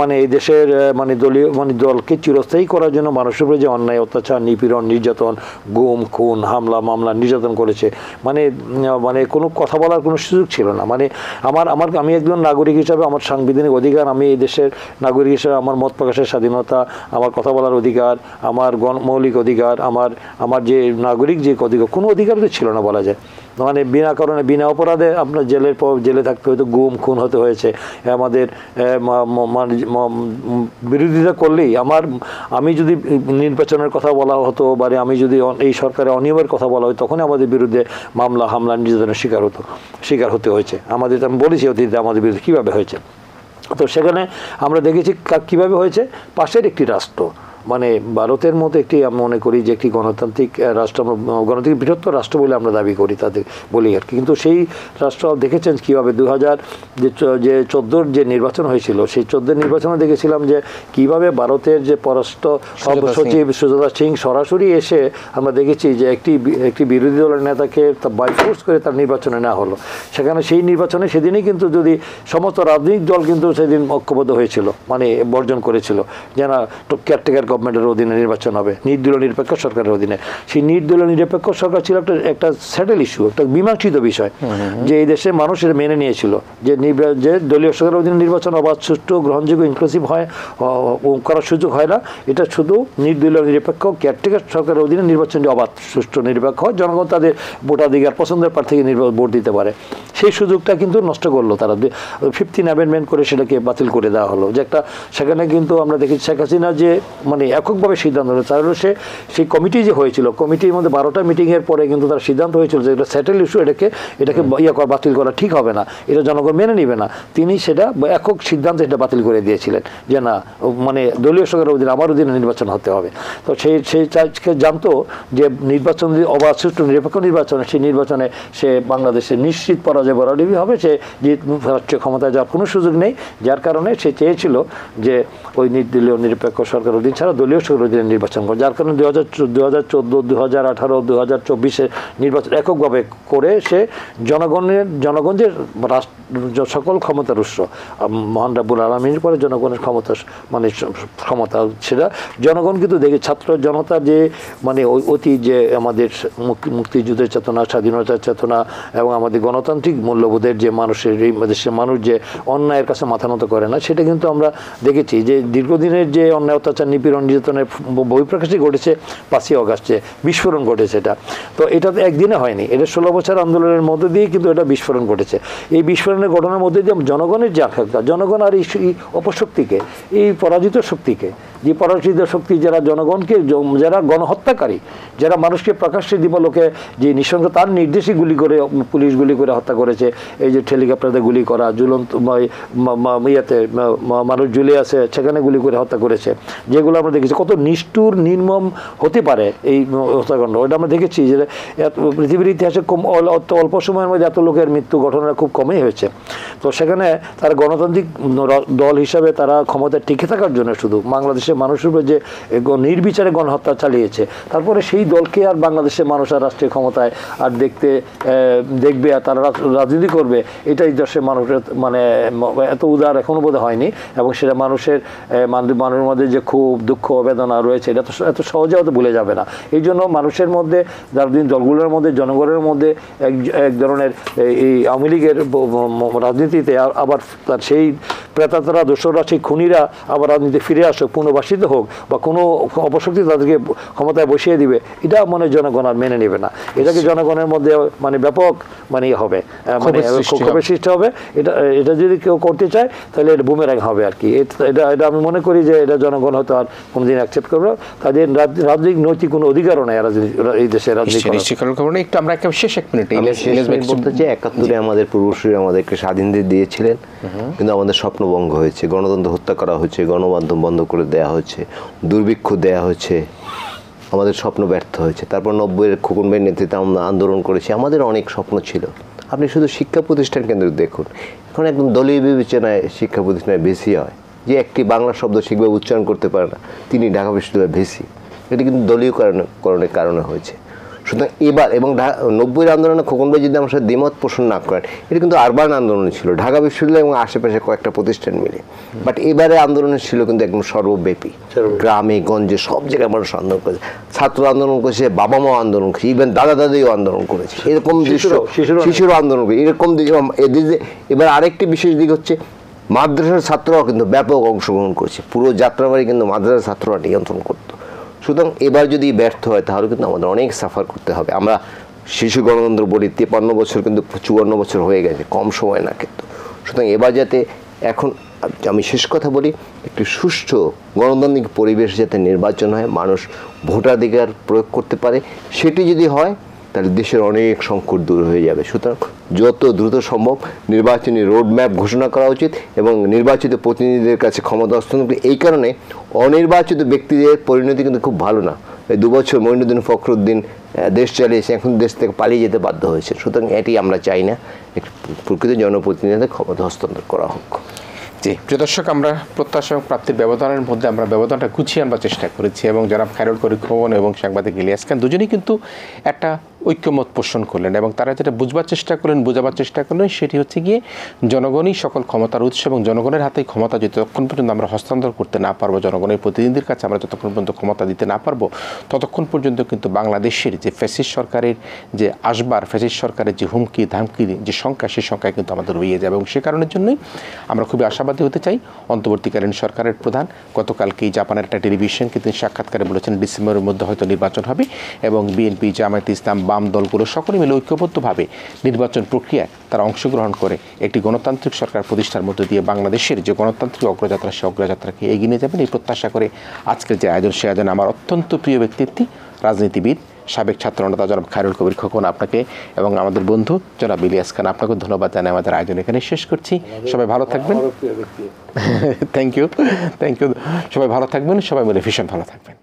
মানে এই দেশের মানে দলীয় মানে দলকে চিরস্থায়ী করার জন্য মানুষের উপরে যে অন্যায় অত্যাচার নিপীড়ন নির্যাতন গুম খুন হামলা মামলা নির্যাতন করেছে, মানে কোনো কথা বলার কোনো সুযোগ ছিল না। মানে আমি একজন নাগরিক হিসাবে আমার সাংবিধানিক অধিকার, আমি এই দেশের নাগরিক হিসাবে আমার মত প্রকাশের স্বাধীনতা, আমার কথা বলার অধিকার, আমার মৌলিক অধিকার, আমার যে নাগরিক যে অধিকার, কোনো অধিকার তো ছিল না বলা যায়। মানে বিনা কারণে বিনা অপরাধে আপনার জেলে থাকতে হয়তো গুম খুন হতে হয়েছে। আমাদের বিরোধিতা করলেই আমি যদি নির্বাচনের কথা বলা হতো বা আমি যদি এই সরকারের অনিয়মের কথা বলা হয় তখনই আমাদের বিরুদ্ধে মামলা হামলা নির্যাতনের শিকার হতে হয়েছে। আমি বলেছি অতীতে আমাদের বিরুদ্ধে কীভাবে হয়েছে। তো সেখানে আমরা দেখেছি কীভাবে হয়েছে। পাশের একটি রাষ্ট্র মানে ভারতের মতো একটি আমি মনে করি যে একটি গণতান্ত্রিক রাষ্ট্র, গণতান্ত্রিক বৃহত্তর রাষ্ট্র বলে আমরা দাবি করি তাদের বলি আর কি, কিন্তু সেই রাষ্ট্র দেখেছেন কীভাবে 2014 যে নির্বাচন হয়েছিল সেই 14 নির্বাচনে দেখেছিলাম যে কিভাবে ভারতের যে পররাষ্ট্র সচিব সুজাতা সিং সরাসরি এসে আমরা দেখেছি যে একটি বিরোধী দলের নেতাকে বাই ফোর্স করে তার নির্বাচনে নেওয়া হলো। সেখানে সেই নির্বাচনে সেদিনই কিন্তু যদি সমস্ত রাজনৈতিক দল কিন্তু সেদিন ঐক্যবদ্ধ হয়েছিল, মানে বর্জন করেছিল যে না কেয়ারটেকার গভর্নমেন্টের অধীনে নির্বাচন হবে নির্দলীয় নিরপেক্ষ সরকারের অধীনে। সেই নির্দলীয় নিরপেক্ষ সরকার ছিল একটা স্যাটেল ইস্যু, একটা মীমাংসিত বিষয় যে এই দেশের মানুষ এটা মেনে নিয়েছিল যে দলীয় সরকারের অধীনে নির্বাচন অবাধ সুষ্ঠু গ্রহণযোগ্য ইনক্লুসিভ হয় করার সুযোগ হয় না, এটা শুধু নির্দলীয় নিরপেক্ষ কেয়ারটেকার সরকারের অধীনে নির্বাচনটি অবাধ সুষ্ঠু নিরপেক্ষ হয়, জনগণ তাদের ভোটাধিকার পছন্দের প্রার্থীকে ভোট দিতে পারে। সেই সুযোগটা কিন্তু নষ্ট করলো তারা, 15 অ্যামেন্ডমেন্ট করে সেটাকে বাতিল করে দেওয়া হলো। যে একটা সেখানে কিন্তু আমরা দেখেছি শেখ হাসিনা যে মানে এককভাবে সিদ্ধান্ত নেয়, তাহলে সেই কমিটি যে হয়েছিল কমিটির মধ্যে 12টা মিটিংয়ের পরে কিন্তু তার সিদ্ধান্ত হয়েছিল যে এটা সেটেল ইস্যু, এটাকে বাতিল করা ঠিক হবে না, এটা জনগণ মেনে নেবে না। তিনি সেটা একক সিদ্ধান্তে এটা বাতিল করে দিয়েছিলেন যে না মানে দলীয় সরকারের অধীনে আমার অধীনে নির্বাচন হতে হবে। তো সেই জানতো যে নির্বাচন যদি অবাধ সুষ্ঠু নিরপেক্ষ নির্বাচনে সেই নির্বাচনে সে বাংলাদেশের নিশ্চিত পরাজয় বরাবরই হবে, সে রাষ্ট্রীয় ক্ষমতায় যাওয়ার কোনো সুযোগ নেই। যার কারণে সে চেয়েছিল যে ওই নির্দলীয় নিরপেক্ষ সরকার অধীন ছাড়া দলীয় সরকার অধীনে নির্বাচন করে। যার কারণে 2014, 2018, 2024 নির্বাচন এককভাবে করে সে জনগণ যে সকল ক্ষমতার উৎস মহান রাব্বুল আলামিনের পরে জনগণের ক্ষমতা সেটা জনগণ কিন্তু দেখে ছাত্র জনতা যে মানে অতি যে আমাদের মুক্তিযুদ্ধের চেতনা স্বাধীনতার চেতনা এবং আমাদের গণতান্ত্রিক মূল্যবোধের যে মানুষের এই দেশের মানুষ যে অন্যায়ের কাছে মাথা নত করে না, সেটা কিন্তু আমরা দেখেছি যে দীর্ঘদিনের যে অন্যায় অত্যাচার নিপীড়ন নির্যাতনের বহিঃপ্রকাশই ঘটেছে 5ই অগাস্টে বিস্ফোরণ ঘটেছে। তো এটা তো একদিনে হয়নি, এটা 16 বছর আন্দোলনের মধ্যে দিয়ে কিন্তু এটা বিস্ফোরণ ঘটেছে। এই বিস্ফোরণের ঘটনার মধ্যে দিয়ে জনগণের যে আকাঙ্ক্ষা, জনগণ আর এই অপশক্তিকে এই পরাজিত শক্তিকে যে পরাশিত শক্তি যারা জনগণকে, যারা গণহত্যাকারী, যারা মানুষকে প্রকাশ্যে দিবালোকে যে নৃশংস তার নির্দেশে গুলি করে, পুলিশ গুলি করে হত্যা করেছে, এই যে হেলিকপ্টারে গুলি করা, ঝুলন্ত ইয়েতে মানুষ ঝুলে আছে সেখানে গুলি করে হত্যা করেছে, যেগুলো আমরা দেখেছি কত নিষ্ঠুর নির্মম হতে পারে এই হত্যাকাণ্ড। ওটা আমরা দেখেছি যে পৃথিবীর ইতিহাসে অল্প সময়ের মধ্যে এত লোকের মৃত্যু ঘটনা খুব কমই হয়েছে। তো সেখানে তারা গণতান্ত্রিক দল হিসাবে তারা ক্ষমতায় টিকে থাকার জন্য শুধু বাংলাদেশের মানুষের উপর যে নির্বিচারে গণহত্যা চালিয়েছে, তারপরে সেই দলকে আর বাংলাদেশের মানুষ আর রাষ্ট্রীয় ক্ষমতায় আর দেখবে আর তারা রাজনীতি করবে, এটাই দেশের মানুষের মানে এত উদার এখনো বোধ হয়নি। এবং সেটা মানুষের মধ্যে যে খুব দুঃখ বেদনা রয়েছে এটা তো এত সহজে হয়তো ভুলে যাবে না। এই জন্য মানুষের মধ্যে, দলগুলোর মধ্যে, জনগণের মধ্যে এক ধরনের এই আওয়ামী লীগের রাজনীতিতে আবার তার সেই প্রেতাত্মারা, দোসররা, সেই খুনিরা আবার রাজনীতি ফিরে আসুক, পুনর্বাসিত হোক, বা কোনো অপশক্তি তাদেরকে ক্ষমতায় বসিয়ে দিবে, এটা মনে জনগণ আর মেনে নেবে না। এটাকে জনগণের মধ্যে মানে ব্যাপক মানে হবে, মানে ক্ষোভের সৃষ্টি হবে। এটা যদি কেউ করতে চায় তাহলে এটা বুমেরাং হবে আর কি। এটা আমি মনে করি যে এটা জনগণ হয়তো আর কোনোদিন অ্যাকসেপ্ট করবে। তাদের রাজনৈতিক নৈতিক কোনো অধিকারও নেই এই দেশে রাজনীতি। একটু আমরা একটা শেষ এক মিনিট বলতে চাই, 71-এ আমাদের পূর্বসূরি আমাদেরকে স্বাধীন দিয়েছিলেন, কিন্তু আমাদের স্বপ্নভঙ্গ হয়েছে, গণতন্ত্র হত্যা করা হয়েছে, গণমাধ্যম বন্ধ করে দেওয়া হয়েছে, দুর্ভিক্ষ দেওয়া হয়েছে, আমাদের স্বপ্ন ব্যর্থ হয়েছে। তারপর 90-এর খোকন ভাইয়ের নেতৃত্বে আমরা আন্দোলন করেছি, আমাদের অনেক স্বপ্ন ছিল। আপনি শুধু শিক্ষা প্রতিষ্ঠান কেন্দ্র দেখুন, এখন একদম দলীয় বিবেচনায় শিক্ষা প্রতিষ্ঠানে বেশি হয়। যে একটি বাংলা শব্দ ঠিকভাবে উচ্চারণ করতে পারে না তিনি ঢাকা বিশ্ববিদ্যালয়ে ভেসি, এটি কিন্তু দলীয়করণের কারণে হয়েছে। সুতরাং এবার এবং 90-এর আন্দোলনে খোকন ভাই যদি আমার সাথে দ্বিমত পোষণ না করেন, এটা কিন্তু আরবান আন্দোলন ছিল, ঢাকা বিশ্ববিদ্যালয় এবং আশেপাশে কয়েকটা প্রতিষ্ঠান মিলে। বাট এবারে আন্দোলন ছিল কিন্তু একদম সর্বব্যাপী, গ্রামে গঞ্জে সব জায়গায় মানুষ আন্দোলন করেছে, ছাত্র আন্দোলন করেছে, বাবা মা আন্দোলন করেছে, ইভেন দাদা দাদিও আন্দোলন করেছে, এরকম দৃশ্য, শিশুরও আন্দোলন করেছে, এরকম এবার আরেকটি বিশেষ দিক হচ্ছে মাদ্রাসার ছাত্ররাও কিন্তু ব্যাপক অংশগ্রহণ করেছে, পুরো যাত্রাবাড়ি কিন্তু মাদ্রাসার ছাত্ররা নিয়ন্ত্রণ করতো। সুতরাং এবার যদি ব্যর্থ হয় তাহলে কিন্তু আমাদের অনেক সাফার করতে হবে। আমরা শিশু গণতন্ত্র বলি, 53 বছর কিন্তু 54 বছর হয়ে গেছে, কম সময় না কিন্তু। সুতরাং এবার যাতে এখন আমি শেষ কথা বলি, একটি সুষ্ঠু গণতান্ত্রিক পরিবেশ যাতে নির্বাচন হয়, মানুষ ভোটাধিকার প্রয়োগ করতে পারে, সেটি যদি হয় তাহলে দেশের অনেক সংকট দূর হয়ে যাবে। সুতরাং যত দ্রুত সম্ভব নির্বাচনী রোডম্যাপ ঘোষণা করা উচিত এবং নির্বাচিত প্রতিনিধিদের কাছে ক্ষমতা হস্তান্তর। এই কারণে অনির্বাচিত ব্যক্তিদের পরিণতি কিন্তু খুব ভালো না। এই 2 বছর মঈনুদ্দিন ফখরুদ্দিন দেশ চালিয়েছে, এখন দেশ থেকে পালিয়ে যেতে বাধ্য হয়েছে। সুতরাং এটি আমরা চাই না, প্রকৃত জনপ্রতিনিধিদের ক্ষমতা হস্তান্তর করা হোক। জি, প্রিয় দর্শক, আমরা প্রত্যাশা এবং প্রাপ্তির ব্যবধানের মধ্যে আমরা ব্যবধানটা গুছিয়ে আনবার চেষ্টা করেছি এবং জনাব খায়রুল করিম খোকন এবং সাংবাদিক ইলিয়াস খান দুজনেই কিন্তু একটা ঐক্যমত পোষণ করলেন এবং তারা যেটা বোঝাবার চেষ্টা করলেন সেটি হচ্ছে গিয়ে জনগণই সকল ক্ষমতার উৎস এবং জনগণের হাতেই ক্ষমতা যতক্ষণ পর্যন্ত আমরা হস্তান্তর করতে না পারবো, জনগণের প্রতিনিধির কাছে আমরা যতক্ষণ পর্যন্ত ক্ষমতা দিতে না পারবো, ততক্ষণ পর্যন্ত কিন্তু বাংলাদেশের যে ফ্যাসিস্ট সরকারের যে আসবার, ফ্যাসিস্ট সরকারের যে হুমকি ধামকির যে সংখ্যা, সেই সংখ্যায় কিন্তু আমাদের রয়ে যাবে। এবং সে কারণের জন্যই আমরা খুবই আশাবাদী হতে চাই। অন্তর্বর্তীকালীন সরকারের প্রধান গতকালকেই জাপানের একটা টেলিভিশনকে তিনি সাক্ষাৎকারে বলেছেন ডিসেম্বরের মধ্যে হয়তো নির্বাচন হবে এবং বিএনপি, জামায়াতে ইসলাম, বাম দলগুলো সকলে মিলে ঐক্যবদ্ধভাবে নির্বাচন প্রক্রিয়ায় তারা অংশগ্রহণ করে একটি গণতান্ত্রিক সরকার প্রতিষ্ঠার মধ্য দিয়ে বাংলাদেশের যে গণতান্ত্রিক অগ্রযাত্রা, সেই অগ্রযাত্রাকে এগিয়ে নিয়ে যাবেন এই প্রত্যাশা করে আজকের যে আয়োজন, সে আয়োজনে আমার অত্যন্ত প্রিয় ব্যক্তিত্ব, রাজনীতিবিদ, সাবেক ছাত্রনেতা জনাব খায়রুল কবির খোকন, আপনাকে এবং আমাদের বন্ধু জনাব ইলিয়াস খান, আপনাকে ধন্যবাদ জানাই। আমাদের আয়োজন এখানে শেষ করছি। সবাই ভালো থাকবেন। Thank you. সবাই ভালো থাকবেন, সবাই মিলে ভীষণ ভালো থাকবেন।